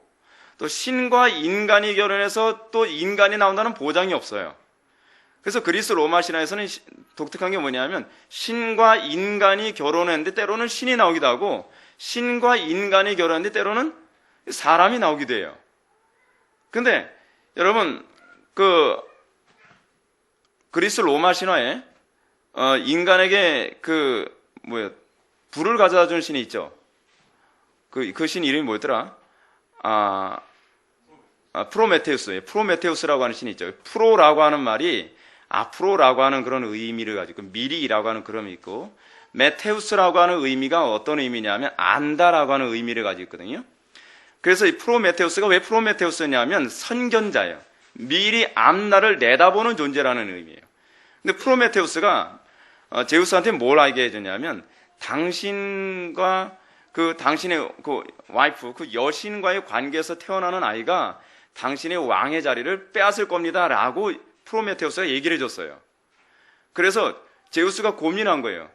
또 신과 인간이 결혼해서 또 인간이 나온다는 보장이 없어요. 그래서 그리스 로마 신화에서는 독특한 게 뭐냐면 신과 인간이 결혼했는데 때로는 신이 나오기도 하고 신과 인간이 결혼했는데 때로는 사람이 나오기도 해요. 근데 여러분 그리스 로마 신화에 인간에게 불을 가져다 주는 신이 있죠. 그 신 이름이 뭐였더라? 프로메테우스. 프로메테우스라고 하는 신이 있죠. 프로라고 하는 말이 앞으로라고 하는 그런 의미를 가지고 미리라고 하는 그런 의미 있고, 메테우스라고 하는 의미가 어떤 의미냐면 안다라고 하는 의미를 가지고 있거든요. 그래서 이 프로메테우스가 왜 프로메테우스냐면 선견자예요. 미리 앞날을 내다보는 존재라는 의미예요. 근데 프로메테우스가 제우스한테 뭘 알게 해줬냐면 당신과 당신의 와이프, 여신과의 관계에서 태어나는 아이가 당신의 왕의 자리를 빼앗을 겁니다 라고 프로메테우스가 얘기를 해줬어요. 그래서 제우스가 고민한 거예요.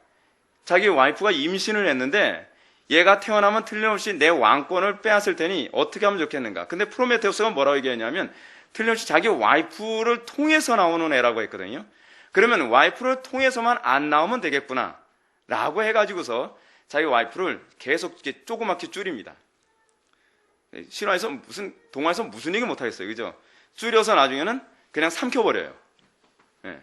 자기 와이프가 임신을 했는데 얘가 태어나면 틀림없이 내 왕권을 빼앗을 테니 어떻게 하면 좋겠는가. 근데 프로메테우스가 뭐라고 얘기했냐면 틀림없이 자기 와이프를 통해서 나오는 애라고 했거든요. 그러면 와이프를 통해서만 안 나오면 되겠구나 라고 해가지고서 자기 와이프를 계속 이렇게 조그맣게 줄입니다. 신화에서 동화에서 무슨 얘기 못하겠어요. 그죠? 줄여서 나중에는 그냥 삼켜버려요. 네.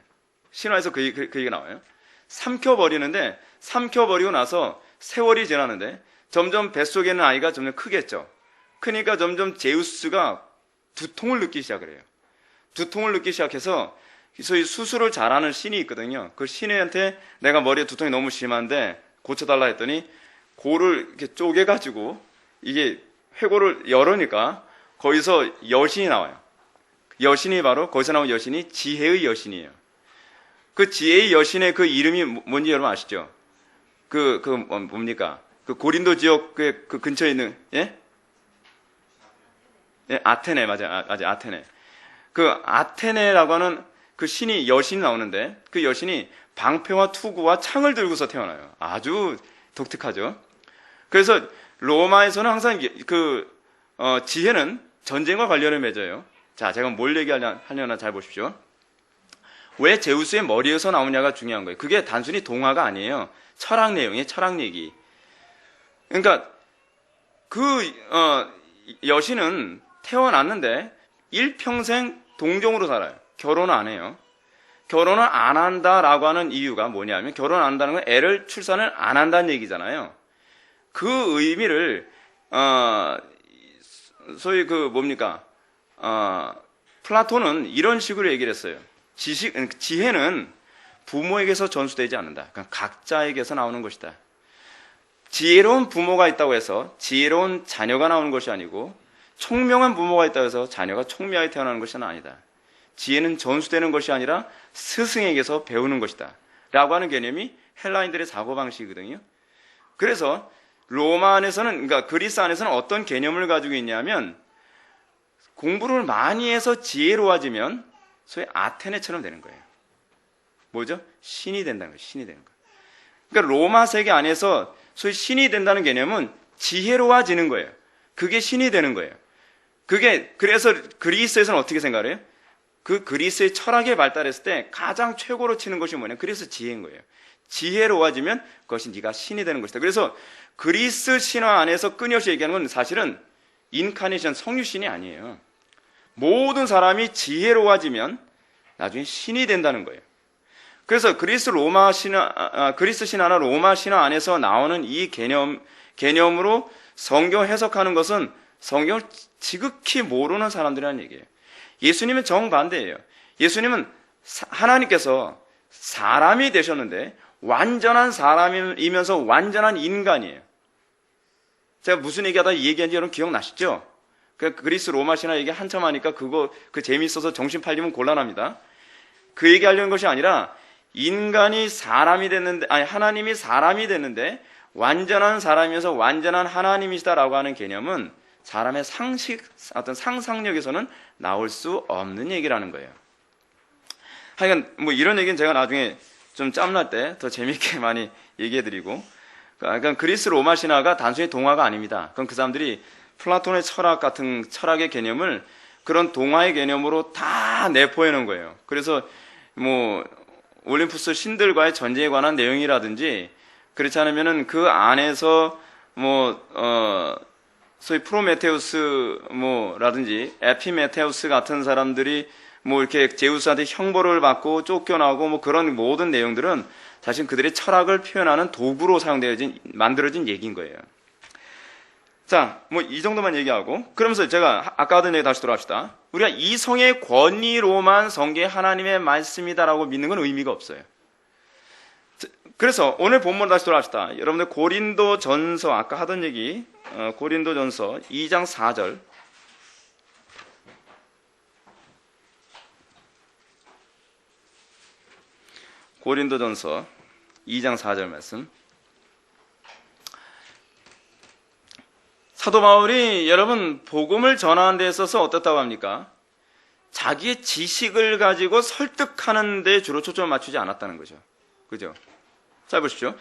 신화에서 그 얘기가 나와요. 삼켜버리는데, 삼켜버리고 나서 세월이 지나는데 점점 뱃속에 있는 아이가 점점 크겠죠. 크니까 점점 제우스가 두통을 느끼기 시작을 해요. 두통을 느끼기 시작해서 소위 수술을 잘하는 신이 있거든요. 그 신한테 내가 머리에 두통이 너무 심한데 고쳐달라 했더니 고를 이렇게 쪼개가지고 이게 회고를 열으니까 거기서 여신이 나와요. 여신이 바로 거기서 나온 여신이 지혜의 여신이에요. 그 지혜의 여신의 그 이름이 뭔지 여러분 아시죠? 뭡니까? 그 고린도 지역 그 근처에 있는, 예? 예, 아테네, 맞아요. 아테네. 그 아테네라고 하는 그 신이, 여신이 나오는데 그 여신이 방패와 투구와 창을 들고서 태어나요. 아주 독특하죠. 그래서 로마에서는 항상 지혜는 전쟁과 관련을 맺어요. 자, 제가 뭘 얘기하려나 잘 보십시오. 왜 제우스의 머리에서 나오냐가 중요한 거예요. 그게 단순히 동화가 아니에요. 철학 내용이에요. 철학 얘기. 그러니까 여신은 태어났는데 일평생 동정으로 살아요. 결혼을 안 해요. 결혼을 안 한다라고 하는 이유가 뭐냐면 결혼 안 한다는 건 애를 출산을 안 한다는 얘기잖아요. 그 의미를 소위 플라톤은 이런 식으로 얘기를 했어요. 지혜는 부모에게서 전수되지 않는다. 그러니까 각자에게서 나오는 것이다. 지혜로운 부모가 있다고 해서 지혜로운 자녀가 나오는 것이 아니고 총명한 부모가 있다고 해서 자녀가 총명하게 태어나는 것은 아니다. 지혜는 전수되는 것이 아니라 스승에게서 배우는 것이다 라고 하는 개념이 헬라인들의 사고방식이거든요. 그래서 로마 안에서는, 그러니까 그리스 안에서는 어떤 개념을 가지고 있냐면 공부를 많이 해서 지혜로워지면 소위 아테네처럼 되는 거예요. 뭐죠? 신이 된다는 거예요. 신이 되는 거예요. 그러니까 로마 세계 안에서 소위 신이 된다는 개념은 지혜로워지는 거예요. 그게 신이 되는 거예요. 그래서 그리스에서는 어떻게 생각해요? 그 그리스의 철학이 발달했을 때 가장 최고로 치는 것이 뭐냐? 그래서 지혜인 거예요. 지혜로워지면 그것이 네가 신이 되는 것이다. 그래서 그리스 신화 안에서 끊임없이 얘기하는 건 사실은 인카네이션, 성유신이 아니에요. 모든 사람이 지혜로워지면 나중에 신이 된다는 거예요. 그래서 그리스 신화나 로마 신화 안에서 나오는 이 개념으로 성경 해석하는 것은 성경을 지극히 모르는 사람들이라는 얘기예요. 예수님은 정반대예요. 예수님은 하나님께서 사람이 되셨는데 완전한 사람이면서 완전한 인간이에요. 제가 무슨 얘기하다 이 얘기한지 여러분 기억나시죠? 그 그리스 로마 신화 얘기 한참 하니까 그 재미있어서 정신 팔리면 곤란합니다. 그 얘기하려는 것이 아니라 인간이 사람이 됐는데, 아니 하나님이 사람이 됐는데 완전한 사람이어서 완전한 하나님이시다라고 하는 개념은 사람의 어떤 상상력에서는 나올 수 없는 얘기라는 거예요. 하여간 뭐 이런 얘기는 제가 나중에 좀 짬날 때 더 재미있게 많이 얘기해드리고, 그러니까 그리스 로마 신화가 단순히 동화가 아닙니다. 그럼 그 사람들이 플라톤의 철학 같은 철학의 개념을 그런 동화의 개념으로 다 내포해 놓은 거예요. 그래서 뭐 올림푸스 신들과의 전쟁에 관한 내용이라든지, 그렇지 않으면은 그 안에서 소위 프로메테우스 라든지 에피메테우스 같은 사람들이 이렇게 제우스한테 형벌을 받고 쫓겨나고 그런 모든 내용들은 사실 그들의 철학을 표현하는 도구로 만들어진 얘기인 거예요. 자, 이 정도만 얘기하고, 그러면서 제가 아까 하던 얘기 다시 돌아갑시다. 우리가 이성의 권위로만 성경이 하나님의 말씀이다라고 믿는 건 의미가 없어요. 그래서 오늘 본문 다시 돌아갑시다. 여러분들 고린도전서, 아까 하던 얘기, 고린도전서 2장 4절. 고린도전서 2장 4절 말씀. 사도 바울이 여러분 복음을 전하는 데 있어서 어떻다고 합니까? 자기의 지식을 가지고 설득하는 데 주로 초점을 맞추지 않았다는 거죠. 그죠? 자, 보십시오.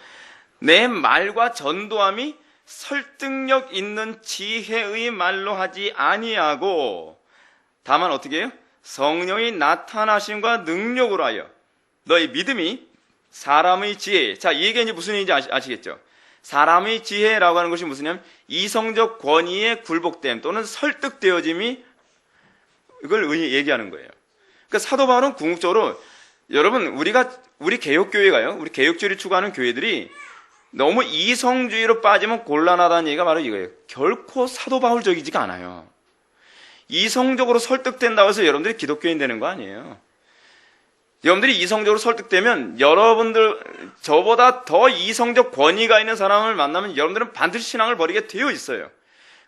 내 말과 전도함이 설득력 있는 지혜의 말로 하지 아니하고, 다만 어떻게 해요? 성령이 나타나심과 능력으로 하여 너희 믿음이 사람의 지혜. 자, 이 얘기가 이제 무슨 얘기인지 아시겠죠? 사람의 지혜라고 하는 것이 무슨 냐면 이성적 권위에 굴복됨 또는 설득되어짐이, 이걸 얘기하는 거예요. 그러니까 사도 바울은 궁극적으로, 여러분 우리 개혁교회가요, 우리 개혁주의를 추구하는 교회들이 너무 이성주의로 빠지면 곤란하다는 얘기가 바로 이거예요. 결코 사도 바울적이지가 않아요. 이성적으로 설득된다고 해서 여러분들이 기독교인 되는 거 아니에요. 여러분들이 이성적으로 설득되면, 여러분들 저보다 더 이성적 권위가 있는 사람을 만나면 여러분들은 반드시 신앙을 버리게 되어 있어요.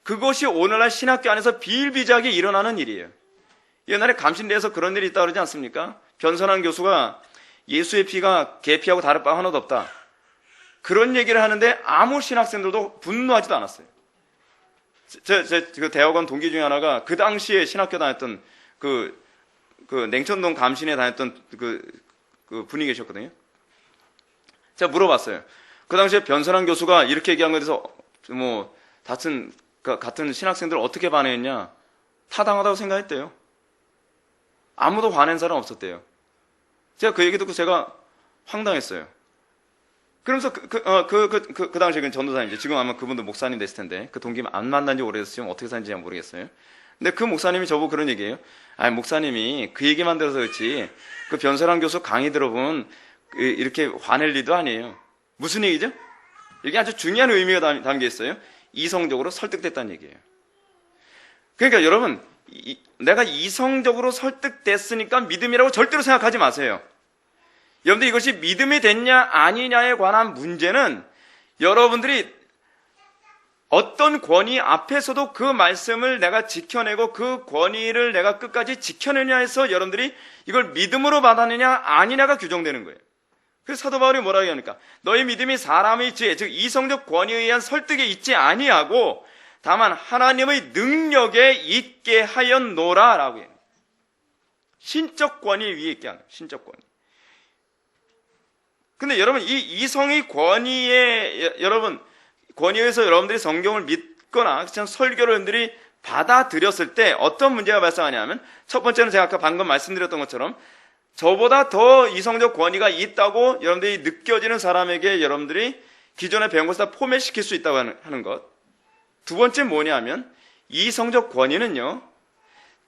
그것이 오늘날 신학교 안에서 비일비재하게 일어나는 일이에요. 옛날에 감신대에서 그런 일이 있다고 그러지 않습니까? 변선한 교수가 예수의 피가 개 피하고 다를 바 하나도 없다, 그런 얘기를 하는데 아무 신학생들도 분노하지도 않았어요. 그 대학원 동기 중에 하나가 그 당시에 신학교 다녔던 그 냉천동 감신에 다녔던 그 분이 계셨거든요. 제가 물어봤어요. 그 당시에 변선한 교수가 이렇게 얘기한 거에 대해서 같은 신학생들 어떻게 반응했냐? 타당하다고 생각했대요. 아무도 화낸 사람 없었대요. 제가 그 얘기 듣고 제가 황당했어요. 그러면서 그 당시에 그 전도사님, 지금 아마 그분도 목사님 됐을 텐데, 그 동기 안 만난 지 오래됐어요. 어떻게 사는지 잘 모르겠어요. 근데 그 목사님이 저보고 그런 얘기예요. 아니, 목사님이 그 얘기만 들어서 그렇지, 그 변선한 교수 강의 들어보면 이렇게 화낼 리도 아니에요. 무슨 얘기죠? 이게 아주 중요한 의미가 담겨 있어요. 이성적으로 설득됐다는 얘기예요. 그러니까 여러분, 내가 이성적으로 설득됐으니까 믿음이라고 절대로 생각하지 마세요. 여러분들, 이것이 믿음이 됐냐 아니냐에 관한 문제는 여러분들이 어떤 권위 앞에서도 그 말씀을 내가 지켜내고 그 권위를 내가 끝까지 지켜내냐 해서 여러분들이 이걸 믿음으로 받았느냐 아니냐가 규정되는 거예요. 그래서 사도 바울이 뭐라고 얘기합니까? 너희 믿음이 사람의 지혜, 즉 이성적 권위에 의한 설득에 있지 아니하고 다만 하나님의 능력에 있게 하였노라 라고 해요. 신적 권위 위에 있게 하는, 신적 권위. 근데 여러분, 이 이성의 권위에, 권위에서 여러분들이 성경을 믿거나 설교를 여러분들이 받아들였을 때 어떤 문제가 발생하냐면, 첫 번째는 제가 아까 방금 말씀드렸던 것처럼 저보다 더 이성적 권위가 있다고 여러분들이 느껴지는 사람에게 여러분들이 기존에 배운 것을 다 포맷시킬 수 있다고 하는 것. 두 번째 뭐냐 하면, 이성적 권위는요,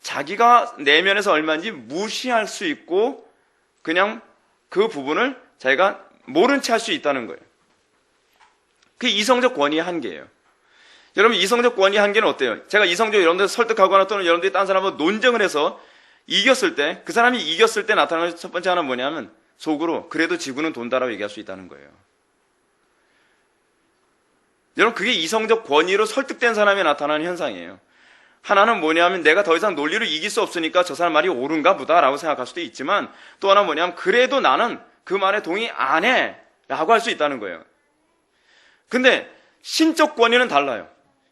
자기가 내면에서 얼마인지 무시할 수 있고 그냥 그 부분을 자기가 모른 채 할 수 있다는 거예요. 그게 이성적 권위의 한계예요. 여러분, 이성적 권위의 한계는 어때요? 제가 이성적으로 여러분들 설득하거나 또는 여러분들이 딴 사람하고 논쟁을 해서 이겼을 때, 그 사람이 이겼을 때 나타나는 첫 번째 하나는 뭐냐면, 속으로 그래도 지구는 돈다라고 얘기할 수 있다는 거예요. 여러분, 그게 이성적 권위로 설득된 사람이 나타나는 현상이에요. 하나는 뭐냐면 내가 더 이상 논리로 이길 수 없으니까 저 사람 말이 옳은가 보다라고 생각할 수도 있지만, 또 하나 뭐냐면 그래도 나는 그 말에 동의 안 해 라고 할 수 있다는 거예요. 근데 신적 권위는 달라요.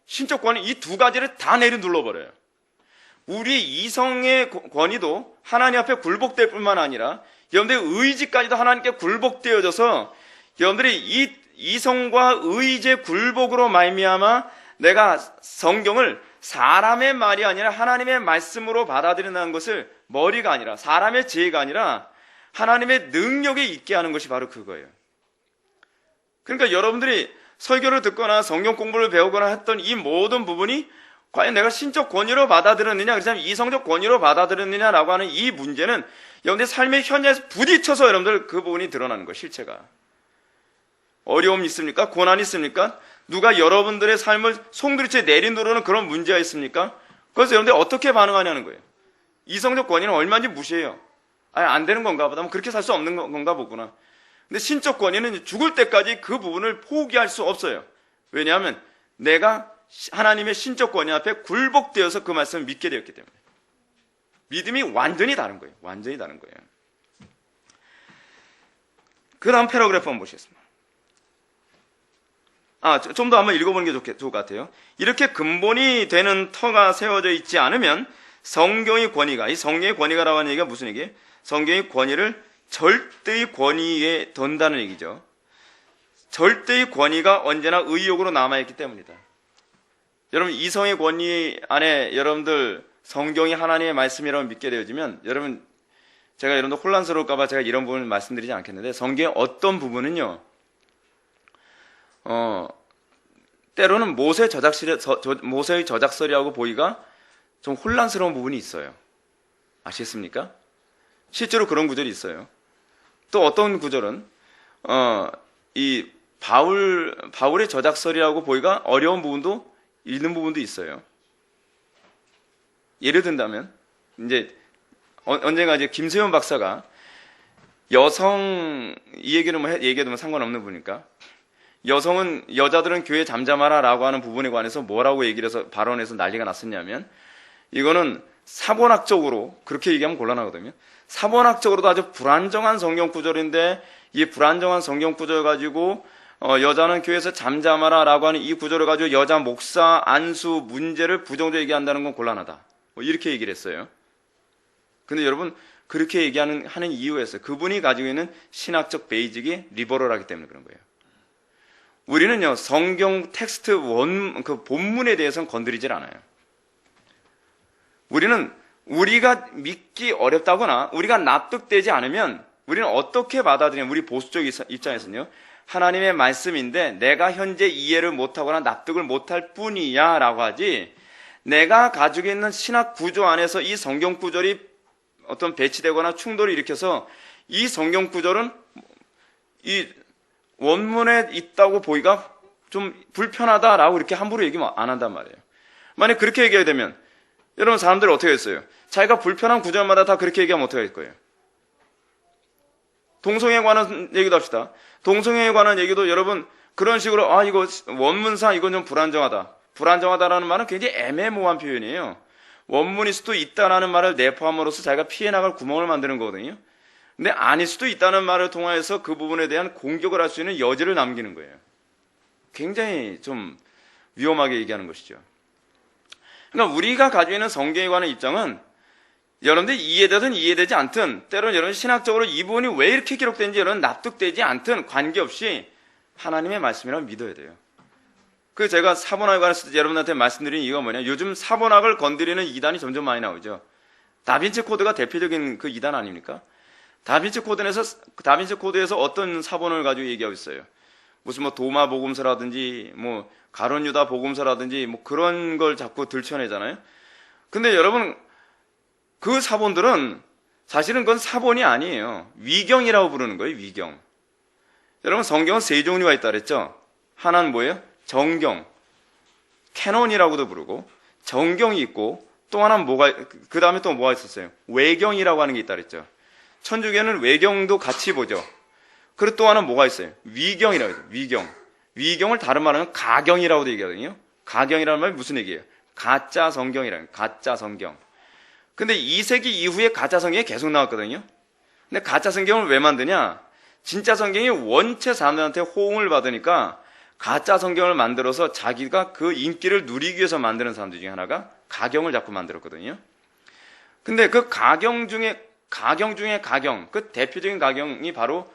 신적 권위, 이 두 가지를 다 내려눌러버려요. 우리 이성의 권위도 하나님 앞에 굴복될 뿐만 아니라 여러분들의 의지까지도 하나님께 굴복되어져서 여러분들이 이 이성과 의지의 굴복으로 말미암아 내가 성경을 사람의 말이 아니라 하나님의 말씀으로 받아들인다는 것을, 머리가 아니라 사람의 지혜가 아니라 하나님의 능력에 있게 하는 것이 바로 그거예요. 그러니까 여러분들이 설교를 듣거나 성경 공부를 배우거나 했던 이 모든 부분이 과연 내가 신적 권위로 받아들였느냐, 그렇다면 이성적 권위로 받아들였느냐라고 하는 이 문제는 여러분들의 삶의 현장에서 부딪혀서 여러분들 그 부분이 드러나는 거예요. 실체가. 어려움이 있습니까? 고난이 있습니까? 누가 여러분들의 삶을 송두리째 내린도로는 그런 문제가 있습니까? 그래서 여러분들 어떻게 반응하냐는 거예요. 이성적 권위는 얼마인지 무시해요. 안 되는 건가 보다. 그렇게 살 수 없는 건가 보구나. 근데 신적 권위는 죽을 때까지 그 부분을 포기할 수 없어요. 왜냐하면 내가 하나님의 신적 권위 앞에 굴복되어서 그 말씀을 믿게 되었기 때문에. 믿음이 완전히 다른 거예요. 완전히 다른 거예요. 그 다음 패러그래프 한번 보시겠습니다. 좀 더 한번 읽어보는 게 좋을 것 같아요. 이렇게 근본이 되는 터가 세워져 있지 않으면 성경의 권위가, 이 성경의 권위가라고 하는 얘기가 무슨 얘기예요? 성경의 권위를 절대의 권위에 던다는 얘기죠. 절대의 권위가 언제나 의욕으로 남아있기 때문이다. 여러분, 이성의 권위 안에 여러분들 성경이 하나님의 말씀이라고 믿게 되어지면, 여러분, 제가 여러분들 혼란스러울까봐 제가 이런 부분을 말씀드리지 않겠는데, 성경의 어떤 부분은요, 때로는 모세의 저작설이라고 보기가 좀 혼란스러운 부분이 있어요. 아시겠습니까? 실제로 그런 구절이 있어요. 또 어떤 구절은 이 바울의 저작설이라고 보기가 어려운 부분도 있는 부분도 있어요. 예를 든다면 이제 언젠가 이제 김세현 박사가 여성, 이 얘기는 얘기해두면 상관없는 분이니까, 여자들은 교회 잠잠하라라고 하는 부분에 관해서 뭐라고 얘기를 해서 발언해서 난리가 났었냐면, 이거는 사본학적으로 그렇게 얘기하면 곤란하거든요. 사본학적으로도 아주 불안정한 성경 구절인데, 이 불안정한 성경 구절 가지고 여자는 교회에서 잠잠하라라고 하는 이 구절을 가지고 여자 목사 안수 문제를 부정적으로 얘기한다는 건 곤란하다. 이렇게 얘기를 했어요. 근데 여러분, 그렇게 얘기하는 이유에서 그분이 가지고 있는 신학적 베이직이 리버럴하기 때문에 그런 거예요. 우리는요, 성경 텍스트 그 본문에 대해서는 건드리질 않아요. 우리는 우리가 믿기 어렵다거나 우리가 납득되지 않으면 우리는 어떻게 받아들이냐, 우리 보수적 입장에서는요, 하나님의 말씀인데 내가 현재 이해를 못하거나 납득을 못할 뿐이야 라고 하지, 내가 가지고 있는 신학 구조 안에서 이 성경 구절이 어떤 배치되거나 충돌을 일으켜서 이 성경 구절은 이 원문에 있다고 보기가 좀 불편하다라고 이렇게 함부로 얘기 안 한단 말이에요. 만약 그렇게 얘기하게 되면 여러분, 사람들이 어떻게 했어요? 자기가 불편한 구절마다 다 그렇게 얘기하면 어떻게 할 거예요? 동성애에 관한 얘기도 합시다. 동성애에 관한 얘기도 여러분 그런 식으로 이거 원문상 이건 좀 불안정하다. 불안정하다라는 말은 굉장히 애매모호한 표현이에요. 원문일 수도 있다라는 말을 내포함으로써 자기가 피해 나갈 구멍을 만드는 거거든요. 근데 아닐 수도 있다는 말을 통해서 그 부분에 대한 공격을 할 수 있는 여지를 남기는 거예요. 굉장히 좀 위험하게 얘기하는 것이죠. 그러니까 우리가 가지고 있는 성경에 관한 입장은 여러분들이 이해되든 이해되지 않든, 때로는 여러분 신학적으로 이 부분이 왜 이렇게 기록된지 여러분 납득되지 않든 관계없이 하나님의 말씀이라고 믿어야 돼요. 그 제가 사본학에 관해서 여러분한테 말씀드린 이유가 뭐냐, 요즘 사본학을 건드리는 이단이 점점 많이 나오죠. 다빈치 코드가 대표적인 그 이단 아닙니까? 다빈치 코드에서 어떤 사본을 가지고 얘기하고 있어요. 무슨 뭐 도마 복음서라든지 뭐 가론 유다 복음서라든지 뭐 그런 걸 자꾸 들춰내잖아요. 근데 여러분, 그 사본들은 사실은 그건 사본이 아니에요. 위경이라고 부르는 거예요. 위경. 여러분, 성경은 세 종류가 있다 그랬죠. 하나는 뭐예요? 정경, 캐논이라고도 부르고 정경이 있고, 또 하나는 그 다음에 또 뭐가 있었어요? 외경이라고 하는 게 있다 그랬죠. 천주교는 외경도 같이 보죠. 그리고 또 하나는 뭐가 있어요? 위경이라고 해요. 위경. 위경을 다른 말로 하면 가경이라고도 얘기하거든요. 가경이라는 말이 무슨 얘기예요? 가짜 성경이라는, 가짜 성경. 근데 2세기 이후에 가짜 성경이 계속 나왔거든요. 근데 가짜 성경을 왜 만드냐? 진짜 성경이 원체 사람들한테 호응을 받으니까 가짜 성경을 만들어서 자기가 그 인기를 누리기 위해서 만드는 사람들 중에 하나가 가경을 자꾸 만들었거든요. 근데 그 가경 중에 가경, 그 대표적인 가경이 바로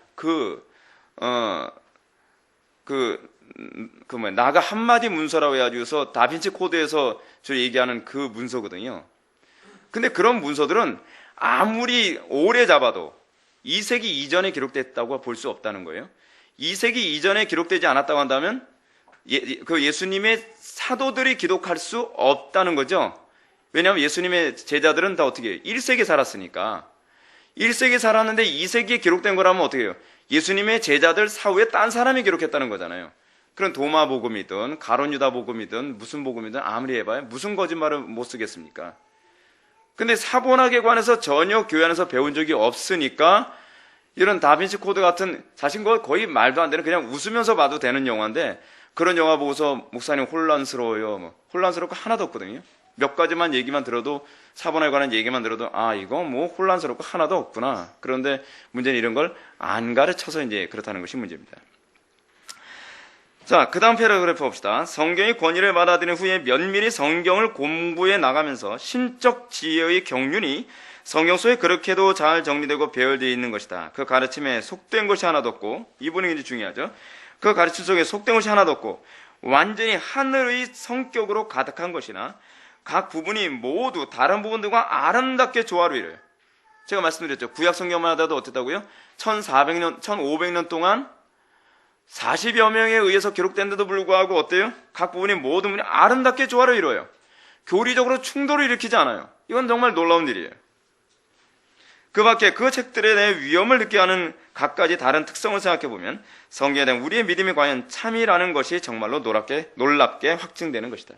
나가 한마디 문서라고 해가지고서 다빈치 코드에서 저 얘기하는 그 문서거든요. 근데 그런 문서들은 아무리 오래 잡아도 2세기 이전에 기록됐다고 볼 수 없다는 거예요. 2세기 이전에 기록되지 않았다고 한다면 예수님의 사도들이 기록할 수 없다는 거죠. 왜냐하면 예수님의 제자들은 다 어떻게 해요? 1세기 살았으니까. 1세기 살았는데 2세기에 기록된 거라면 어떻게 해요? 예수님의 제자들 사후에 딴 사람이 기록했다는 거잖아요. 그런 도마 복음이든 가론 유다 복음이든 무슨 복음이든 아무리 해봐요. 무슨 거짓말을 못 쓰겠습니까? 근데 사본학에 관해서 전혀 교회 안에서 배운 적이 없으니까 이런 다빈치 코드 같은 사실 거의 말도 안 되는 그냥 웃으면서 봐도 되는 영화인데 그런 영화 보고서 목사님 혼란스러워요. 혼란스러울 거 하나도 없거든요. 몇 가지만 얘기만 들어도 사본학에 관한 얘기만 들어도 이거 혼란스러울 거 하나도 없구나. 그런데 문제는 이런 걸 안 가르쳐서 이제 그렇다는 것이 문제입니다. 자, 그 다음 패러그래프 봅시다. 성경이 권위를 받아들인 후에 면밀히 성경을 공부해 나가면서 신적 지혜의 경륜이 성경 속에 그렇게도 잘 정리되고 배열되어 있는 것이다. 그 가르침에 속된 것이 하나도 없고, 이 부분이 이제 중요하죠. 그 가르침 속에 속된 것이 하나도 없고 완전히 하늘의 성격으로 가득한 것이나 각 부분이 모두 다른 부분들과 아름답게 조화로 이뤄요. 제가 말씀드렸죠. 구약 성경만 하다도 어땠다고요? 1400년, 1500년 동안 40여 명에 의해서 기록된데도 불구하고 어때요? 각 부분이 모든 부분이 아름답게 조화를 이뤄요. 교리적으로 충돌을 일으키지 않아요. 이건 정말 놀라운 일이에요. 그 밖에 그 책들에 대해 위험을 느끼게 하는 각가지 다른 특성을 생각해보면 성경에 대한 우리의 믿음이 과연 참이라는 것이 정말로 놀랍게 확증되는 것이다.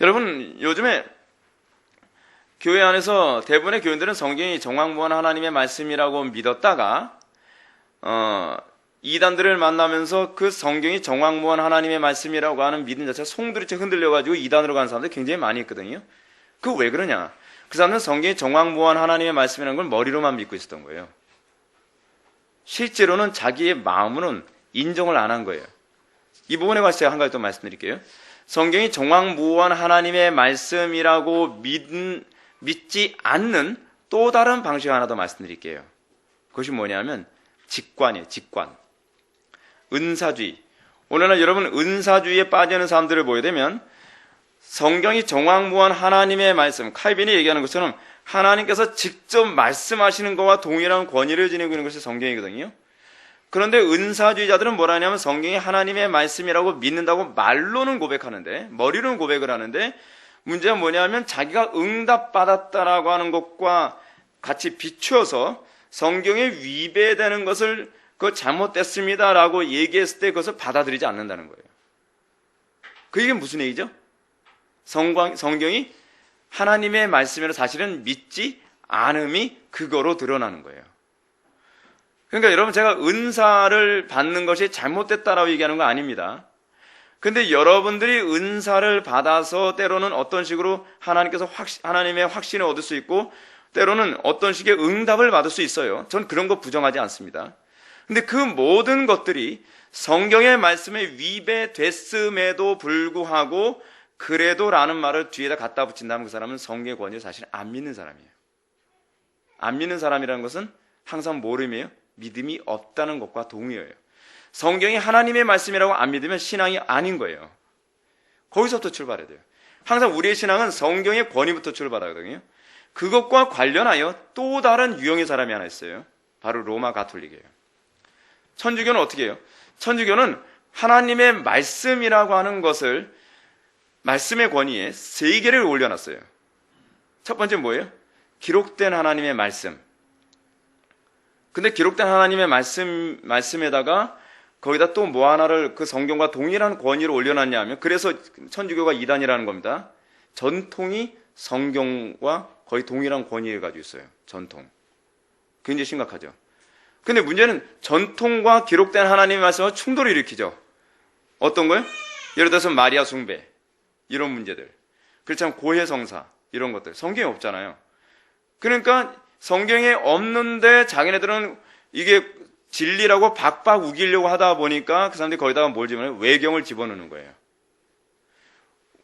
여러분, 요즘에 교회 안에서 대부분의 교인들은 성경이 정황무한 하나님의 말씀이라고 믿었다가 이단들을 만나면서 그 성경이 정황무한 하나님의 말씀이라고 하는 믿음 자체가 송두리째 흔들려가지고 이단으로 가는 사람들이 굉장히 많이 있거든요. 그거 왜 그러냐? 그 사람들은 성경이 정황무한 하나님의 말씀이라는 걸 머리로만 믿고 있었던 거예요. 실제로는 자기의 마음으로는 인정을 안 한 거예요. 이 부분에 관해서 제가 한 가지 더 말씀드릴게요. 성경이 정황무한 하나님의 말씀이라고 믿지 않는 또 다른 방식 하나 더 말씀드릴게요. 그것이 뭐냐면 직관이에요. 직관. 은사주의. 오늘날 여러분 은사주의에 빠지는 사람들을 보게 되면 성경이 정황무한 하나님의 말씀, 칼빈이 얘기하는 것처럼 하나님께서 직접 말씀하시는 것과 동일한 권위를 지니고 있는 것이 성경이거든요. 그런데 은사주의자들은 뭐라 하냐면 성경이 하나님의 말씀이라고 믿는다고 말로는 고백하는데, 머리로는 고백을 하는데, 문제가 뭐냐면 자기가 응답받았다라고 하는 것과 같이 비추어서 성경에 위배되는 것을 그거 잘못됐습니다라고 얘기했을 때 그것을 받아들이지 않는다는 거예요. 그게 무슨 얘기죠? 성경이 하나님의 말씀이라 사실은 믿지 않음이 그거로 드러나는 거예요. 그러니까 여러분, 제가 은사를 받는 것이 잘못됐다라고 얘기하는 거 아닙니다. 근데 여러분들이 은사를 받아서 때로는 어떤 식으로 하나님의 확신을 얻을 수 있고 때로는 어떤 식의 응답을 받을 수 있어요. 전 그런 거 부정하지 않습니다. 근데 그 모든 것들이 성경의 말씀에 위배됐음에도 불구하고 그래도 라는 말을 뒤에다 갖다 붙인다면 그 사람은 성경의 권위를 사실 안 믿는 사람이에요. 안 믿는 사람이라는 것은 항상 모름이에요. 믿음이 없다는 것과 동의어예요. 성경이 하나님의 말씀이라고 안 믿으면 신앙이 아닌 거예요. 거기서부터 출발해야 돼요. 항상 우리의 신앙은 성경의 권위부터 출발하거든요. 그것과 관련하여 또 다른 유형의 사람이 하나 있어요. 바로 로마 가톨릭이에요. 천주교는 어떻게 해요? 천주교는 하나님의 말씀이라고 하는 것을 말씀의 권위에 세 개를 올려놨어요. 첫 번째 뭐예요? 기록된 하나님의 말씀. 근데 기록된 하나님의 말씀에다가 거기다 또 뭐 하나를 그 성경과 동일한 권위를 올려놨냐 하면, 그래서 천주교가 이단이라는 겁니다. 전통이 성경과 거의 동일한 권위를 가지고 있어요. 전통. 굉장히 심각하죠. 근데 문제는 전통과 기록된 하나님의 말씀과 충돌을 일으키죠. 어떤 거요? 예를 들어서 마리아 숭배 이런 문제들, 그렇지만 고해성사 이런 것들 성경에 없잖아요. 그러니까 성경에 없는데 자기네들은 이게 진리라고 박박 우기려고 하다 보니까 그 사람들이 거기다가 뭘 집어넣어요? 외경을 집어넣는 거예요.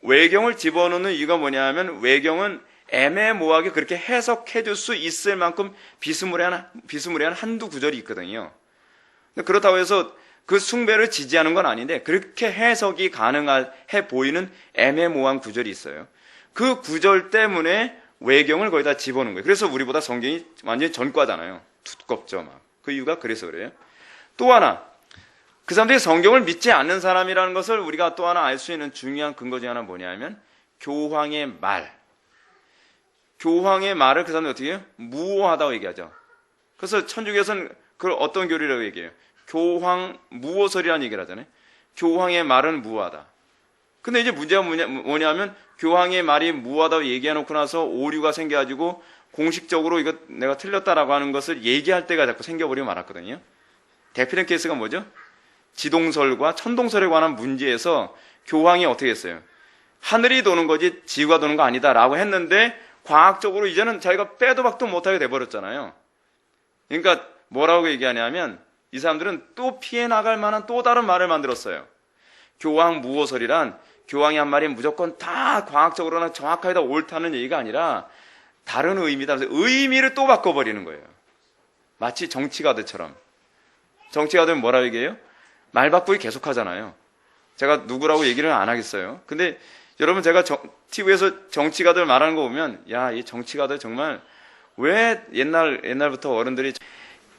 외경을 집어넣는 이유가 뭐냐면 외경은 애매모호하게 그렇게 해석해 줄 수 있을 만큼 비스무리한 한두 구절이 있거든요. 그렇다고 해서 그 숭배를 지지하는 건 아닌데 그렇게 해석이 가능해 보이는 애매모호한 구절이 있어요. 그 구절 때문에 외경을 거기다 집어넣는 거예요. 그래서 우리보다 성경이 완전히 전과잖아요. 두껍죠, 막. 그 이유가 그래서 그래요. 또 하나, 그 사람들이 성경을 믿지 않는 사람이라는 것을 우리가 또 하나 알 수 있는 중요한 근거 중에 하나는 뭐냐면 교황의 말. 교황의 말을 그 사람들이 어떻게 해요? 무오하다고 얘기하죠. 그래서 천주교에서는 그걸 어떤 교리라고 얘기해요? 교황 무오설이라는 얘기를 하잖아요. 교황의 말은 무오하다. 근데 이제 문제가 뭐냐면 교황의 말이 무오하다고 얘기해놓고 나서 오류가 생겨가지고 공식적으로 이거 내가 틀렸다라고 하는 것을 얘기할 때가 자꾸 생겨버리고 말았거든요. 대표적인 케이스가 뭐죠? 지동설과 천동설에 관한 문제에서 교황이 어떻게 했어요? 하늘이 도는 거지 지구가 도는 거 아니다라고 했는데 과학적으로 이제는 자기가 빼도 박도 못하게 돼버렸잖아요. 그러니까 뭐라고 얘기하냐면 이 사람들은 또 피해 나갈 만한 또 다른 말을 만들었어요. 교황 무오설이란 교황이 한 말이 무조건 다 과학적으로나 정확하게 다 옳다는 얘기가 아니라 다른 의미다. 의미를 또 바꿔버리는 거예요. 마치 정치가들처럼. 정치가들은 뭐라고 얘기해요? 말 바꾸기 계속 하잖아요. 제가 누구라고 얘기를 안 하겠어요. 근데 여러분 제가 TV에서 정치가들 말하는 거 보면 야, 이 정치가들 정말 왜 옛날부터 어른들이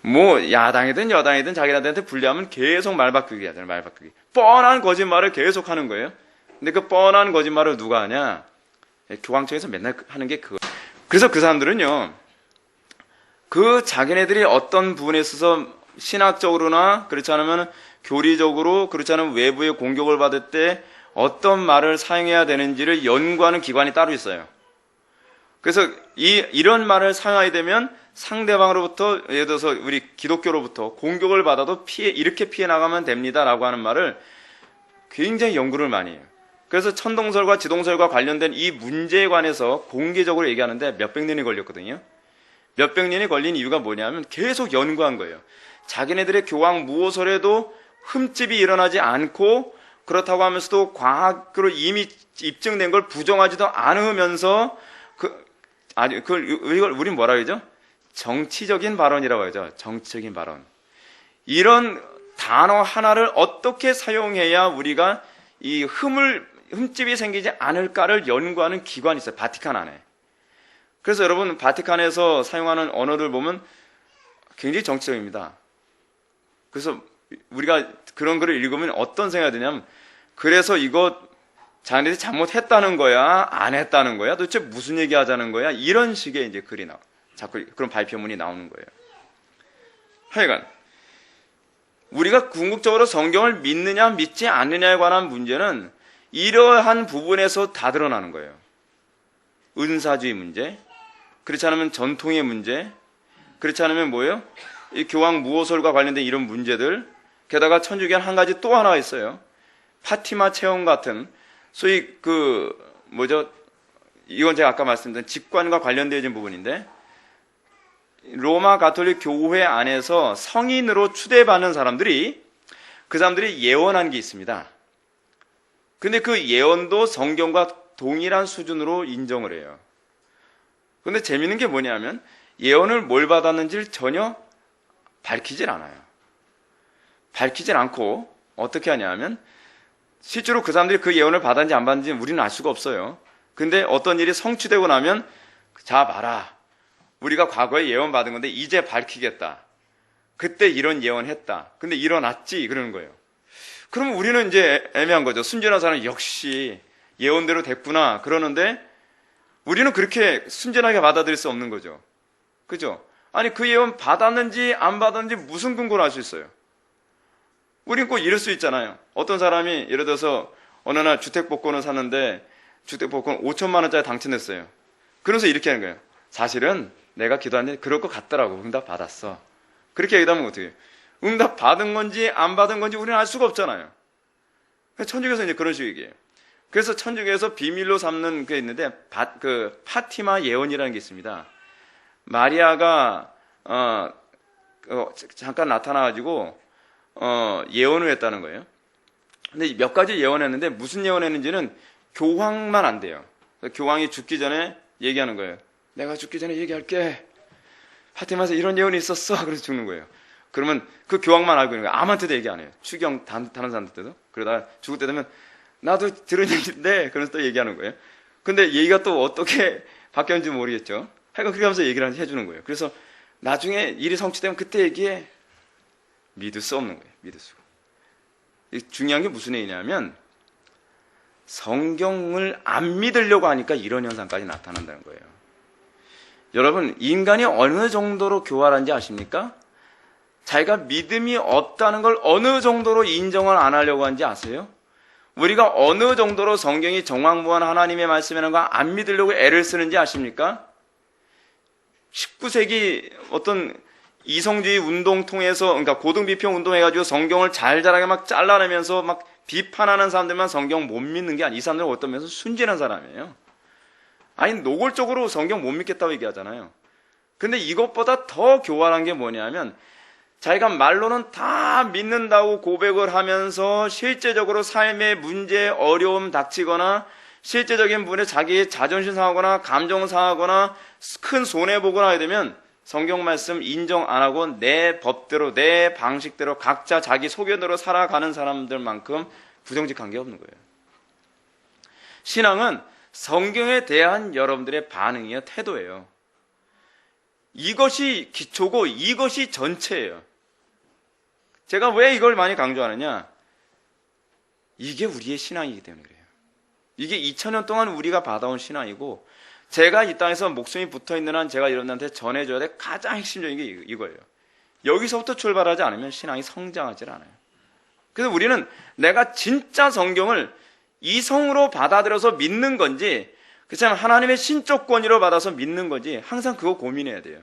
뭐 야당이든 여당이든 자기네들한테 불리하면 계속 말 바꾸기 하잖아요. 말 바꾸기. 뻔한 거짓말을 계속 하는 거예요. 근데 그 뻔한 거짓말을 누가 하냐? 교황청에서 맨날 하는 게 그거. 그래서 그 사람들은요, 그 자기네들이 어떤 부분에 있어서 신학적으로나 그렇지 않으면 교리적으로 그렇지 않으면 외부의 공격을 받을 때 어떤 말을 사용해야 되는지를 연구하는 기관이 따로 있어요. 그래서 이런 말을 사용하게 되면 상대방으로부터 예를 들어서 우리 기독교로부터 공격을 받아도 이렇게 피해 나가면 됩니다라고 하는 말을 굉장히 연구를 많이 해요. 그래서 천동설과 지동설과 관련된 이 문제에 관해서 공개적으로 얘기하는데 몇백 년이 걸렸거든요. 몇백 년이 걸린 이유가 뭐냐면 계속 연구한 거예요. 자기네들의 교황 무오설에도 흠집이 일어나지 않고 그렇다고 하면서도 과학으로 이미 입증된 걸 부정하지도 않으면서 이걸 우린 뭐라 그러죠? 정치적인 발언이라고 하죠. 정치적인 발언. 이런 단어 하나를 어떻게 사용해야 우리가 이 흠집이 생기지 않을까를 연구하는 기관이 있어요. 바티칸 안에. 그래서 여러분 바티칸에서 사용하는 언어를 보면 굉장히 정치적입니다. 그래서 우리가 그런 글을 읽으면 어떤 생각이 드냐면 그래서 이거 자네들이 잘못했다는 거야? 안 했다는 거야? 도대체 무슨 얘기 하자는 거야? 이런 식의 이제 글이 자꾸 그런 발표문이 나오는 거예요. 하여간 우리가 궁극적으로 성경을 믿느냐 믿지 않느냐에 관한 문제는 이러한 부분에서 다 드러나는 거예요. 은사주의 문제, 그렇지 않으면 전통의 문제, 그렇지 않으면 뭐예요? 이 교황 무오설과 관련된 이런 문제들, 게다가 천주교는 한 가지 또 하나 있어요. 파티마 체험 같은 소위 이건 제가 아까 말씀드린 직관과 관련되어진 부분인데 로마 가톨릭 교회 안에서 성인으로 추대받는 사람들이 그 사람들이 예언한 게 있습니다. 근데 그 예언도 성경과 동일한 수준으로 인정을 해요. 근데 재밌는 게 뭐냐면 예언을 뭘 받았는지를 전혀 밝히질 않아요. 밝히질 않고 어떻게 하냐면 실제로 그 사람들이 그 예언을 받았는지 안 받았는지 우리는 알 수가 없어요. 근데 어떤 일이 성취되고 나면 자 봐라. 우리가 과거에 예언 받은 건데 이제 밝히겠다. 그때 이런 예언했다. 근데 일어났지 그러는 거예요. 그러면 우리는 이제 애매한 거죠. 순전한 사람은 역시 예언대로 됐구나 그러는데 우리는 그렇게 순전하게 받아들일 수 없는 거죠. 그죠? 아니 그 예언 받았는지 안 받았는지 무슨 근거로 알 수 있어요? 우린 꼭 이럴 수 있잖아요. 어떤 사람이 예를 들어서 어느 날 주택복권을 샀는데 주택복권 5천만 원짜리 당첨됐어요. 그래서 이렇게 하는 거예요. 사실은 내가 기도했는데 그럴 것 같더라고. 응답 받았어. 그렇게 얘기하면 어떻게 해요? 응답 받은 건지 안 받은 건지 우리는 알 수가 없잖아요. 천주교에서 이제 그런 식으로 얘기해요. 그래서 천주교에서 비밀로 삼는 게 있는데, 파티마 예언이라는 게 있습니다. 마리아가, 잠깐 나타나가지고, 예언을 했다는 거예요. 근데 몇 가지 예언했는데, 무슨 예언했는지는 교황만 안 돼요. 교황이 죽기 전에 얘기하는 거예요. 내가 죽기 전에 얘기할게. 파티마에서 이런 예언이 있었어. 그래서 죽는 거예요. 그러면 그 교황만 알고 있는 거예요. 아무한테도 얘기 안 해요. 추경 다른 사람들한테도. 그러다가 죽을 때 되면 나도 들은 얘기인데 그러면서 또 얘기하는 거예요. 근데 얘기가 또 어떻게 바뀌었는지 모르겠죠. 하여간 그렇게 하면서 얘기를 해주는 거예요. 그래서 나중에 일이 성취되면 그때 얘기해. 믿을 수 없는 거예요. 믿을 수가. 중요한 게 무슨 얘기냐면 성경을 안 믿으려고 하니까 이런 현상까지 나타난다는 거예요. 여러분, 인간이 어느 정도로 교활한지 아십니까? 자기가 믿음이 없다는 걸 어느 정도로 인정을 안 하려고 하는지 아세요? 우리가 어느 정도로 성경이 정확무한 하나님의 말씀이라는 거 안 믿으려고 애를 쓰는지 아십니까? 19세기 어떤 이성주의 운동 통해서, 그러니까 고등비평 운동해가지고 성경을 잘잘하게 막 잘라내면서 막 비판하는 사람들만 성경 못 믿는 게 아니에요. 이 사람들은 어떤 면에서 순진한 사람이에요. 아니, 노골적으로 성경 못 믿겠다고 얘기하잖아요. 근데 이것보다 더 교활한 게 뭐냐면 자기가 말로는 다 믿는다고 고백을 하면서 실제적으로 삶의 문제, 어려움 닥치거나 실제적인 부분에 자기의 자존심 상하거나 감정 상하거나 큰 손해보거나 하게 되면 성경 말씀 인정 안 하고 내 법대로 내 방식대로 각자 자기 소견대로 살아가는 사람들만큼 부정직한 게 없는 거예요. 신앙은 성경에 대한 여러분들의 반응이요, 태도예요. 이것이 기초고 이것이 전체예요. 제가 왜 이걸 많이 강조하느냐? 이게 우리의 신앙이기 때문에 그래요. 이게 2000년 동안 우리가 받아온 신앙이고 제가 이 땅에서 목숨이 붙어있는 한 제가 여러분한테 전해줘야 될 가장 핵심적인 게 이거예요. 여기서부터 출발하지 않으면 신앙이 성장하지 않아요. 그래서 우리는 내가 진짜 성경을 이성으로 받아들여서 믿는 건지 그렇지만 하나님의 신적 권위로 받아서 믿는 건지 항상 그거 고민해야 돼요.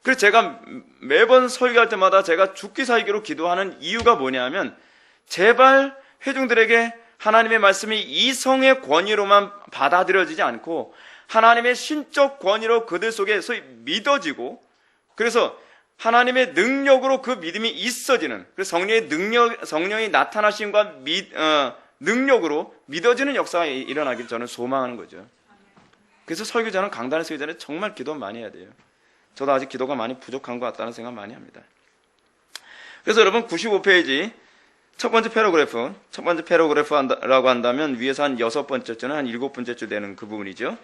그래서 제가 매번 설교할 때마다 제가 죽기 살기로 기도하는 이유가 뭐냐면 제발 회중들에게 하나님의 말씀이 이성의 권위로만 받아들여지지 않고 하나님의 신적 권위로 그들 속에 소위 믿어지고 그래서 하나님의 능력으로 그 믿음이 있어지는 그래서 성령이 나타나심과 능력으로 믿어지는 역사가 일어나길 저는 소망하는 거죠. 그래서 설교자는 강단에 서기 전에 정말 기도 많이 해야 돼요. 저도 아직 기도가 많이 부족한 것 같다는 생각 많이 합니다. 그래서 여러분 95페이지 첫 번째 패러그래프라고 한다면 위에서 한 6번째 줄은 한 7번째 줄 되는 그 부분이죠.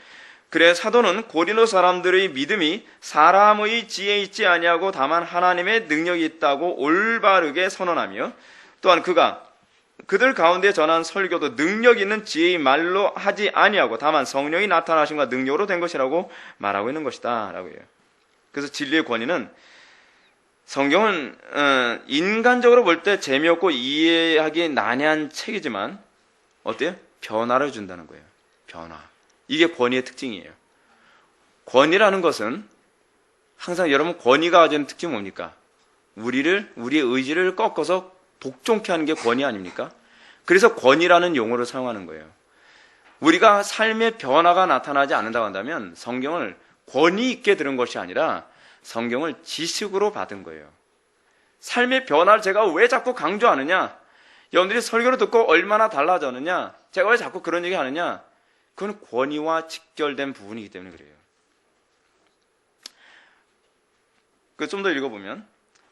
그래 사도는 고린도 사람들의 믿음이 사람의 지혜에 있지 아니하고 다만 하나님의 능력이 있다고 올바르게 선언하며 또한 그가 그들 가운데 전한 설교도 능력 있는 지혜의 말로 하지 아니하고 다만 성령이 나타나심과 능력으로 된 것이라고 말하고 있는 것이다 라고 해요. 그래서 진리의 권위는 성경은 인간적으로 볼 때 재미없고 이해하기 난해한 책이지만 어때요? 변화를 준다는 거예요. 변화. 이게 권위의 특징이에요. 권위라는 것은 항상 여러분 권위가 가지는 특징이 뭡니까? 우리의 의지를 꺾어서 복종케 하는 게 권위 아닙니까? 그래서 권위라는 용어를 사용하는 거예요. 우리가 삶의 변화가 나타나지 않는다고 한다면 성경을 권위 있게 들은 것이 아니라 성경을 지식으로 받은 거예요. 삶의 변화를 제가 왜 자꾸 강조하느냐? 여러분들이 설교를 듣고 얼마나 달라졌느냐? 제가 왜 자꾸 그런 얘기 하느냐? 그건 권위와 직결된 부분이기 때문에 그래요. 좀 더 읽어보면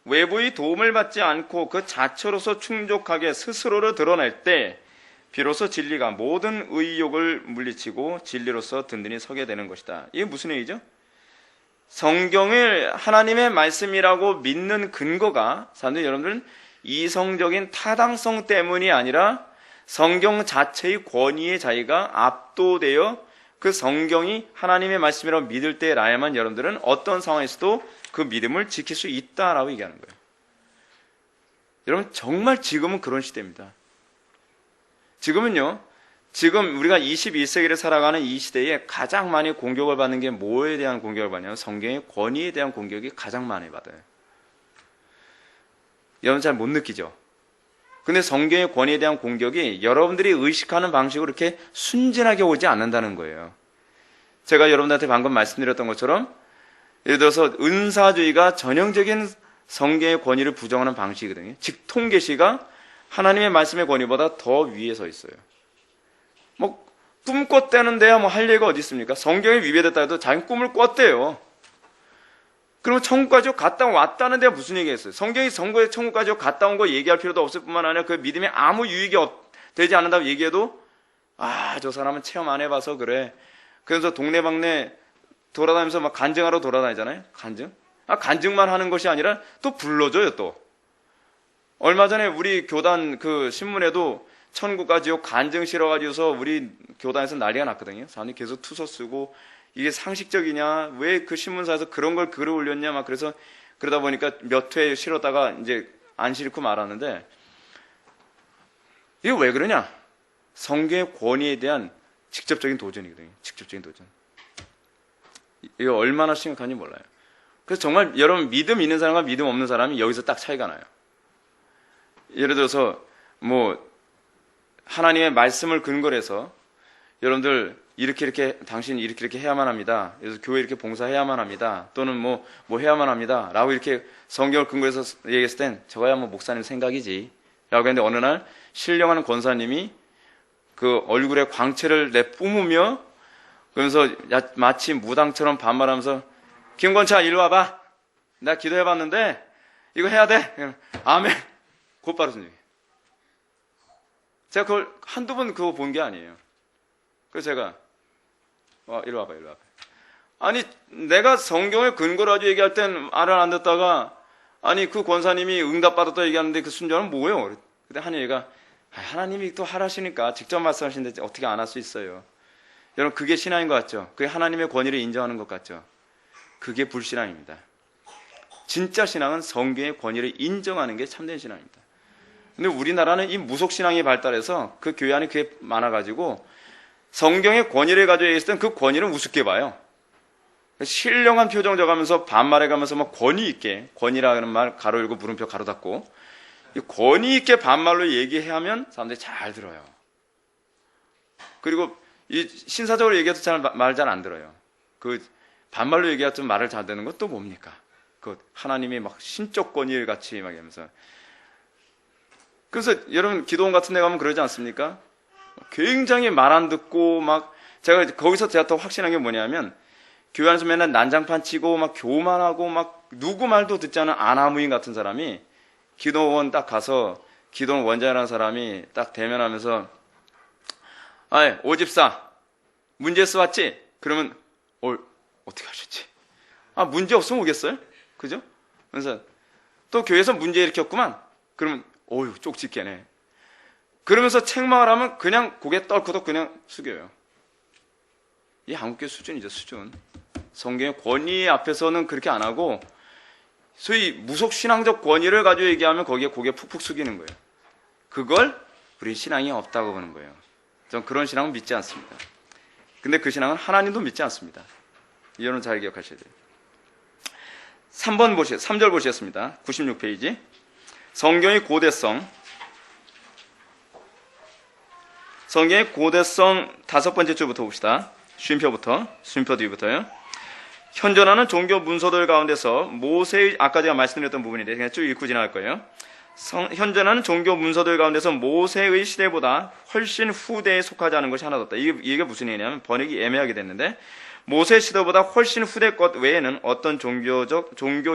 외부의 도움을 받지 않고 그 자체로서 충족하게 스스로를 드러낼 때 비로소 진리가 모든 의욕을 물리치고 진리로서 든든히 서게 되는 것이다. 이게 무슨 얘기죠? 성경을 하나님의 말씀이라고 믿는 근거가 사람들이 여러분들은 이성적인 타당성 때문이 아니라 성경 자체의 권위에 자기가 압도되어 그 성경이 하나님의 말씀이라고 믿을 때라야만 여러분들은 어떤 상황에서도 그 믿음을 지킬 수 있다라고 얘기하는 거예요. 여러분 정말 지금은 그런 시대입니다. 지금 우리가 21세기를 살아가는 이 시대에 가장 많이 공격을 받는 게 뭐에 대한 공격을 받냐면 성경의 권위에 대한 공격이 가장 많이 받아요. 여러분 잘 못 느끼죠? 근데 성경의 권위에 대한 공격이 여러분들이 의식하는 방식으로 이렇게 순진하게 오지 않는다는 거예요. 제가 여러분들한테 방금 말씀드렸던 것처럼 예를 들어서 은사주의가 전형적인 성경의 권위를 부정하는 방식이거든요. 즉 통계시가 하나님의 말씀의 권위보다 더 위에 서 있어요. 뭐 꿈 꿨다는데야 뭐 할 얘기가 어디 있습니까? 성경에 위배됐다 해도 자기 꿈을 꿨대요. 그러면 천국까지 갔다 왔다는 데가 무슨 얘기겠어요? 성경이 선거에 천국까지 갔다 온 거 얘기할 필요도 없을 뿐만 아니라 그 믿음에 아무 유익이 되지 않는다고 얘기해도 저 사람은 체험 안 해봐서 그래. 그래서 동네방네 돌아다니면서 막 간증하러 돌아다니잖아요. 간증? 간증만 하는 것이 아니라 또 불러줘요 또. 얼마 전에 우리 교단 그 신문에도 천국까지요 간증 실어가지고서 우리 교단에서 난리가 났거든요. 사람들이 계속 투서 쓰고 이게 상식적이냐? 왜 그 신문사에서 그런 걸 글을 올렸냐? 막 그래서 그러다 보니까 몇 회 실었다가 이제 안 실고 말았는데 이게 왜 그러냐? 성경의 권위에 대한 직접적인 도전이거든요. 직접적인 도전. 이거 얼마나 심각한지 몰라요. 그래서 정말 여러분 믿음 있는 사람과 믿음 없는 사람이 여기서 딱 차이가 나요. 예를 들어서 뭐 하나님의 말씀을 근거로 해서 여러분들 이렇게 당신 이렇게 해야만 합니다. 그래서 교회 이렇게 봉사해야만 합니다. 또는 뭐 해야만 합니다. 라고 이렇게 성경을 근거해서 얘기했을 땐 저거야 뭐 목사님 생각이지. 라고 했는데 어느 날 신령한 권사님이 그 얼굴에 광채를 내뿜으며 그러면서 마치 무당처럼 반말하면서 김건차 일로 와봐. 나 기도해봤는데 이거 해야 돼. 아멘. 곧바로 순종해. 제가 그걸 한두 번 그거 본 게 아니에요. 그래서 제가 이리 와봐. 아니 내가 성경을 근거로 가지고 얘기할 땐 말을 안 듣다가 아니 그 권사님이 응답받았다 얘기하는데 그 순종은 뭐예요? 근데 한 얘기가 하나님이 또 하라시니까 직접 말씀하시는데 어떻게 안 할 수 있어요? 여러분 그게 신앙인 것 같죠? 그게 하나님의 권위를 인정하는 것 같죠? 그게 불신앙입니다. 진짜 신앙은 성경의 권위를 인정하는 게 참된 신앙입니다. 근데 우리나라는 이 무속신앙이 발달해서 그 교회 안에 그게 많아가지고 성경의 권위를 가지고 얘기했을 땐 그 권위를 우습게 봐요. 신령한 표정 져가면서 반말해가면서 막 권위 있게, 권위라는 말 가로 열고 물음표 가로 닫고 권위 있게 반말로 얘기하면 사람들이 잘 들어요. 그리고 이 신사적으로 얘기해도 말 잘 안 들어요. 그 반말로 얘기해도 말을 잘 듣는 건 또 뭡니까? 그 하나님이 막 신적 권위를 같이 막 하면서. 그래서 여러분 기도원 같은 데 가면 그러지 않습니까? 굉장히 말 안 듣고 막 거기서 제가 더 확신한 게 뭐냐면 교회 안에서 맨날 난장판 치고 막 교만하고 막 누구 말도 듣지 않은 아나무인 같은 사람이 기도원 딱 가서 기도원 원장이라는 사람이 딱 대면하면서 오집사 문제스 왔지? 그러면 어떻게 하셨지? 문제 없으면 오겠어요? 그죠? 그래서 또 교회에서 문제 일으켰구만. 그러면 쪽집게네. 그러면서 책망을 하면 그냥 고개 떨고도 그냥 숙여요. 이 한국교회 수준이죠, 수준. 성경의 권위 앞에서는 그렇게 안 하고 소위 무속신앙적 권위를 가지고 얘기하면 거기에 고개 푹푹 숙이는 거예요. 그걸 우리 신앙이 없다고 보는 거예요. 전 그런 신앙은 믿지 않습니다. 근데 그 신앙은 하나님도 믿지 않습니다. 이거는 잘 기억하셔야 돼요. 3절 보시겠습니다. 96페이지. 성경의 고대성. 성경의 고대성 5번째 줄부터 봅시다. 쉼표 뒤부터요. 현존하는 종교 문서들 가운데서 모세의, 아까 제가 말씀드렸던 부분인데 그냥 쭉 읽고 지나갈 거예요. 현존하는 종교 문서들 가운데서 모세의 시대보다 훨씬 후대에 속하지 않은 것이 하나도 없다. 이게 무슨 얘기냐면 번역이 애매하게 됐는데 모세 시대보다 훨씬 후대 것 외에는 어떤 종교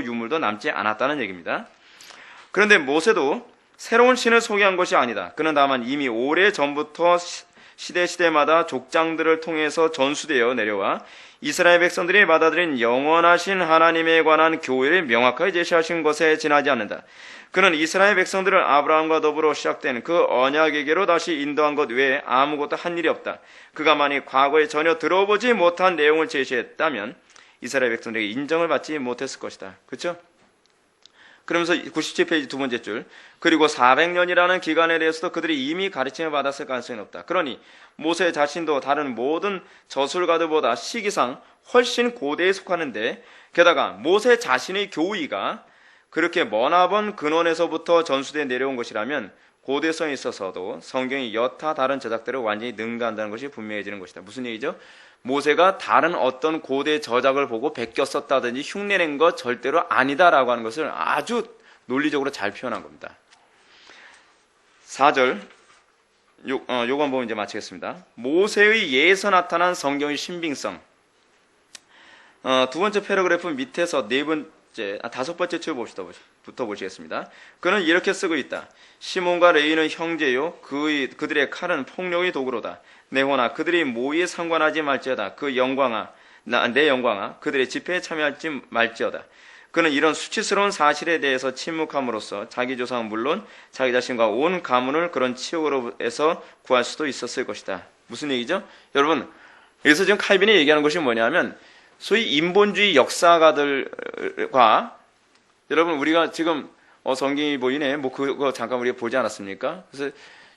유물도 남지 않았다는 얘기입니다. 그런데 모세도 새로운 신을 소개한 것이 아니다. 그는 다만 이미 오래 전부터 시대마다 족장들을 통해서 전수되어 내려와 이스라엘 백성들이 받아들인 영원하신 하나님에 관한 교회를 명확하게 제시하신 것에 지나지 않는다. 그는 이스라엘 백성들을 아브라함과 더불어 시작된 그 언약에게로 다시 인도한 것 외에 아무것도 한 일이 없다. 그가 만약 과거에 전혀 들어보지 못한 내용을 제시했다면 이스라엘 백성들에게 인정을 받지 못했을 것이다. 그렇죠? 그러면서 97페이지 두 번째 줄. 그리고 400년이라는 기간에 대해서도 그들이 이미 가르침을 받았을 가능성이 높다. 그러니 모세 자신도 다른 모든 저술가들보다 시기상 훨씬 고대에 속하는데 게다가 모세 자신의 교의가 그렇게 머나먼 근원에서부터 전수돼 내려온 것이라면 고대성에 있어서도 성경이 여타 다른 저작들을 완전히 능가한다는 것이 분명해지는 것이다. 무슨 얘기죠? 모세가 다른 어떤 고대 저작을 보고 베껴 썼다든지 흉내낸 것 절대로 아니다라고 하는 것을 아주 논리적으로 잘 표현한 겁니다. 4절 요거 한번 이제 마치겠습니다. 모세의 예에서 나타난 성경의 신빙성. 두 번째 패러그래프 밑에서 다섯 번째 줄부터 보시겠습니다. 그는 이렇게 쓰고 있다. 시몬과 레위는 형제요, 그들의 칼은 폭력의 도구로다. 네호나 그들이 모의에 상관하지 말지어다. 내 영광아 그들의 집회에 참여하지 말지어다. 그는 이런 수치스러운 사실에 대해서 침묵함으로써 자기 조상은 물론 자기 자신과 온 가문을 그런 치욕으로에서 구할 수도 있었을 것이다. 무슨 얘기죠? 여러분, 여기서 지금 칼빈이 얘기하는 것이 뭐냐면 소위 인본주의 역사가들과 여러분 우리가 지금 성경이 보이네 그거 잠깐 우리가 보지 않았습니까? 그래서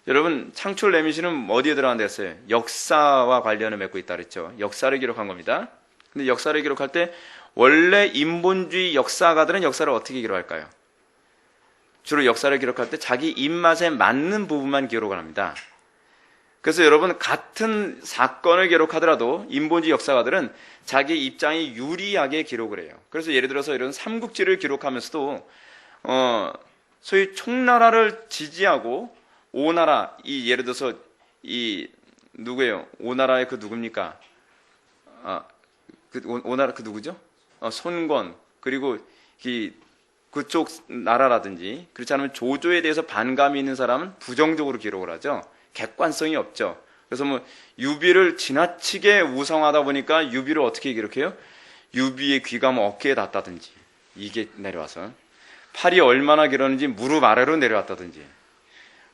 여러분 창출 레미시는 어디에 들어간다 했어요? 역사와 관련을 맺고 있다 그랬죠. 역사를 기록한 겁니다. 근데 역사를 기록할 때 원래 인본주의 역사가들은 역사를 어떻게 기록할까요? 주로 역사를 기록할 때 자기 입맛에 맞는 부분만 기록을 합니다. 그래서 여러분 같은 사건을 기록하더라도 인본주의 역사가들은 자기 입장이 유리하게 기록을 해요. 그래서 예를 들어서 이런 삼국지를 기록하면서도 소위 총나라를 지지하고 오나라 예를 들어서 누구예요? 오나라의 누굽니까? 오나라 누구죠? 손권 그리고 그쪽 나라라든지 그렇지 않으면 조조에 대해서 반감이 있는 사람은 부정적으로 기록을 하죠. 객관성이 없죠. 그래서 유비를 지나치게 우상하다 보니까 유비를 어떻게 기록해요? 유비의 귀가 어깨에 닿다든지 이게 내려와서 팔이 얼마나 길었는지 무릎 아래로 내려왔다든지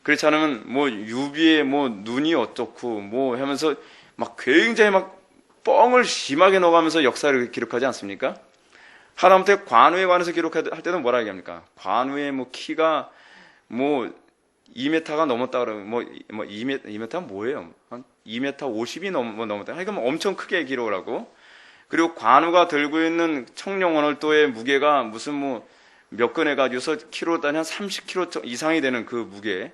그렇지 않으면 유비의 눈이 어떻고 하면서 굉장히 뻥을 심하게 넣어가면서 역사를 기록하지 않습니까? 하다못해 관우에 관해서 기록할 때도 뭐라 얘기합니까? 관우의 키가 2m가 넘었다 그러면 2m가 뭐예요? 한 2m 50이 넘었다. 그러니까 엄청 크게 기록을 하고 그리고 관우가 들고 있는 청룡원월도의 무게가 무슨 몇 건 해가지고서 키로 따지면 한 30kg 이상이 되는 그 무게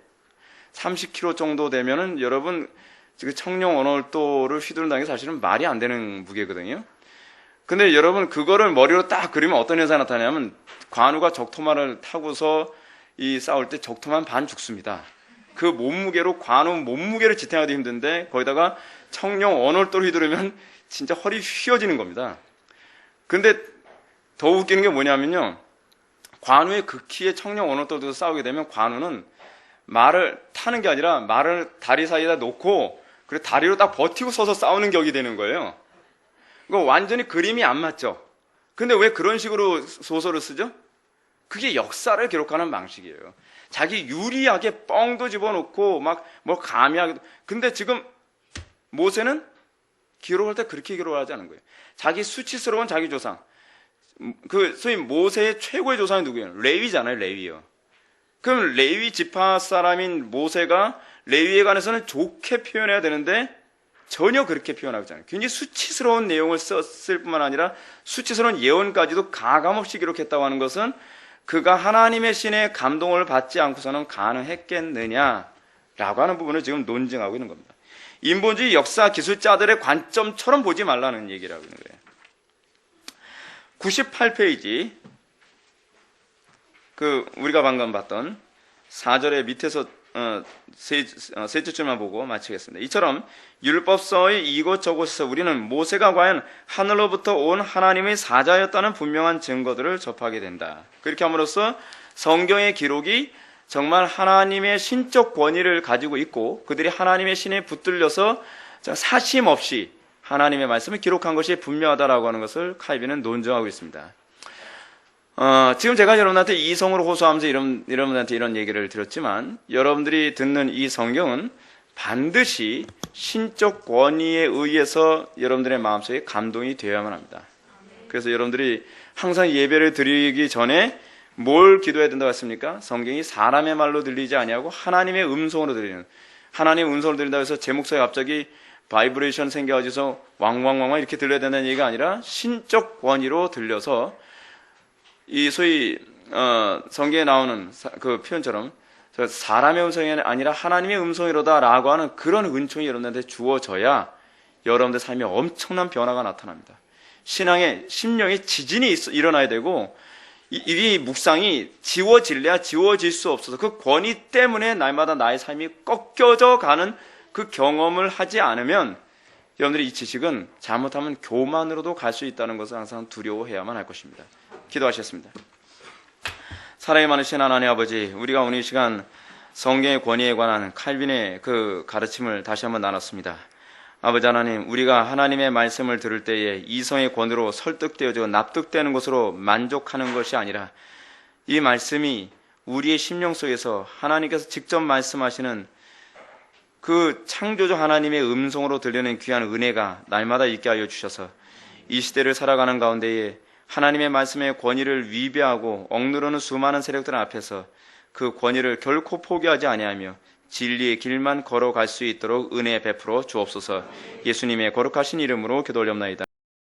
30kg 정도 되면은 여러분 지금 청룡원월도를 휘두른다는 게 사실은 말이 안 되는 무게거든요. 근데 여러분 그거를 머리로 딱 그리면 어떤 현상이 나타나냐면 관우가 적토마를 타고서 싸울 때 적토만 반 죽습니다. 그 몸무게로 관우 몸무게를 지탱하기도 힘든데 거기다가 청룡 원월도를 휘두르면 진짜 허리 휘어지는 겁니다. 근데 더 웃기는 게 뭐냐면요. 관우의 그 키에 청룡 원월도에서 싸우게 되면 관우는 말을 타는 게 아니라 말을 다리 사이에다 놓고 그리고 다리로 딱 버티고 서서 싸우는 격이 되는 거예요. 이거 완전히 그림이 안 맞죠? 근데 왜 그런 식으로 소설을 쓰죠? 그게 역사를 기록하는 방식이에요. 자기 유리하게 뻥도 집어넣고 가미하게. 근데 지금 모세는 기록할 때 그렇게 기록을 하지 않은 거예요. 자기 수치스러운 자기 조상. 소위 모세의 최고의 조상이 누구예요? 레위잖아요, 레위요. 그럼 레위 지파 사람인 모세가 레위에 관해서는 좋게 표현해야 되는데 전혀 그렇게 표현하지 않아요. 굉장히 수치스러운 내용을 썼을 뿐만 아니라 수치스러운 예언까지도 가감없이 기록했다고 하는 것은 그가 하나님의 신의 감동을 받지 않고서는 가능했겠느냐라고 하는 부분을 지금 논증하고 있는 겁니다. 인본주의 역사 기술자들의 관점처럼 보지 말라는 얘기를 하고 있는 거예요. 98페이지 우리가 방금 봤던 4절의 밑에서 셋째 줄만 보고 마치겠습니다. 이처럼 율법서의 이곳저곳에서 우리는 모세가 과연 하늘로부터 온 하나님의 사자였다는 분명한 증거들을 접하게 된다. 그렇게 함으로써 성경의 기록이 정말 하나님의 신적 권위를 가지고 있고 그들이 하나님의 신에 붙들려서 사심 없이 하나님의 말씀을 기록한 것이 분명하다라고 하는 것을 칼빈은 논증하고 있습니다. 지금 제가 여러분한테 이성을 호소하면서 여러분한테 이런 얘기를 드렸지만 여러분들이 듣는 이 성경은 반드시 신적 권위에 의해서 여러분들의 마음속에 감동이 되어야만 합니다. 그래서 여러분들이 항상 예배를 드리기 전에 뭘 기도해야 된다고 했습니까? 성경이 사람의 말로 들리지 아니하고 하나님의 음성으로 들리는, 하나님의 음성으로 들린다고 해서 제 목소리에 갑자기 바이브레이션 생겨가지고서 왕왕왕왕 이렇게 들려야 된다는 얘기가 아니라 신적 권위로 들려서 이 소위 성경에 나오는 그 표현처럼 사람의 음성이 아니라 하나님의 음성이로다라고 하는 그런 은총이 여러분들한테 주어져야 여러분들 삶에 엄청난 변화가 나타납니다. 신앙의 심령의 지진이 일어나야 되고 이 묵상이 지워질래야 지워질 수 없어서 그 권위 때문에 날마다 나의 삶이 꺾여져 가는 그 경험을 하지 않으면 여러분들이 이 지식은 잘못하면 교만으로도 갈 수 있다는 것을 항상 두려워해야만 할 것입니다. 기도하시겠습니다. 사랑이 많으신 하나님 아버지, 우리가 오늘 이 시간 성경의 권위에 관한 칼빈의 그 가르침을 다시 한번 나눴습니다. 아버지 하나님, 우리가 하나님의 말씀을 들을 때에 이성의 권위로 설득되어져 납득되는 것으로 만족하는 것이 아니라 이 말씀이 우리의 심령 속에서 하나님께서 직접 말씀하시는 그 창조주 하나님의 음성으로 들리는 귀한 은혜가 날마다 있게 하여 주셔서 이 시대를 살아가는 가운데에 하나님의 말씀의 권위를 위배하고 억누르는 수많은 세력들 앞에서 그 권위를 결코 포기하지 아니하며 진리의 길만 걸어갈 수 있도록 은혜 베풀어 주옵소서. 예수님의 거룩하신 이름으로 기도 올렵나이다.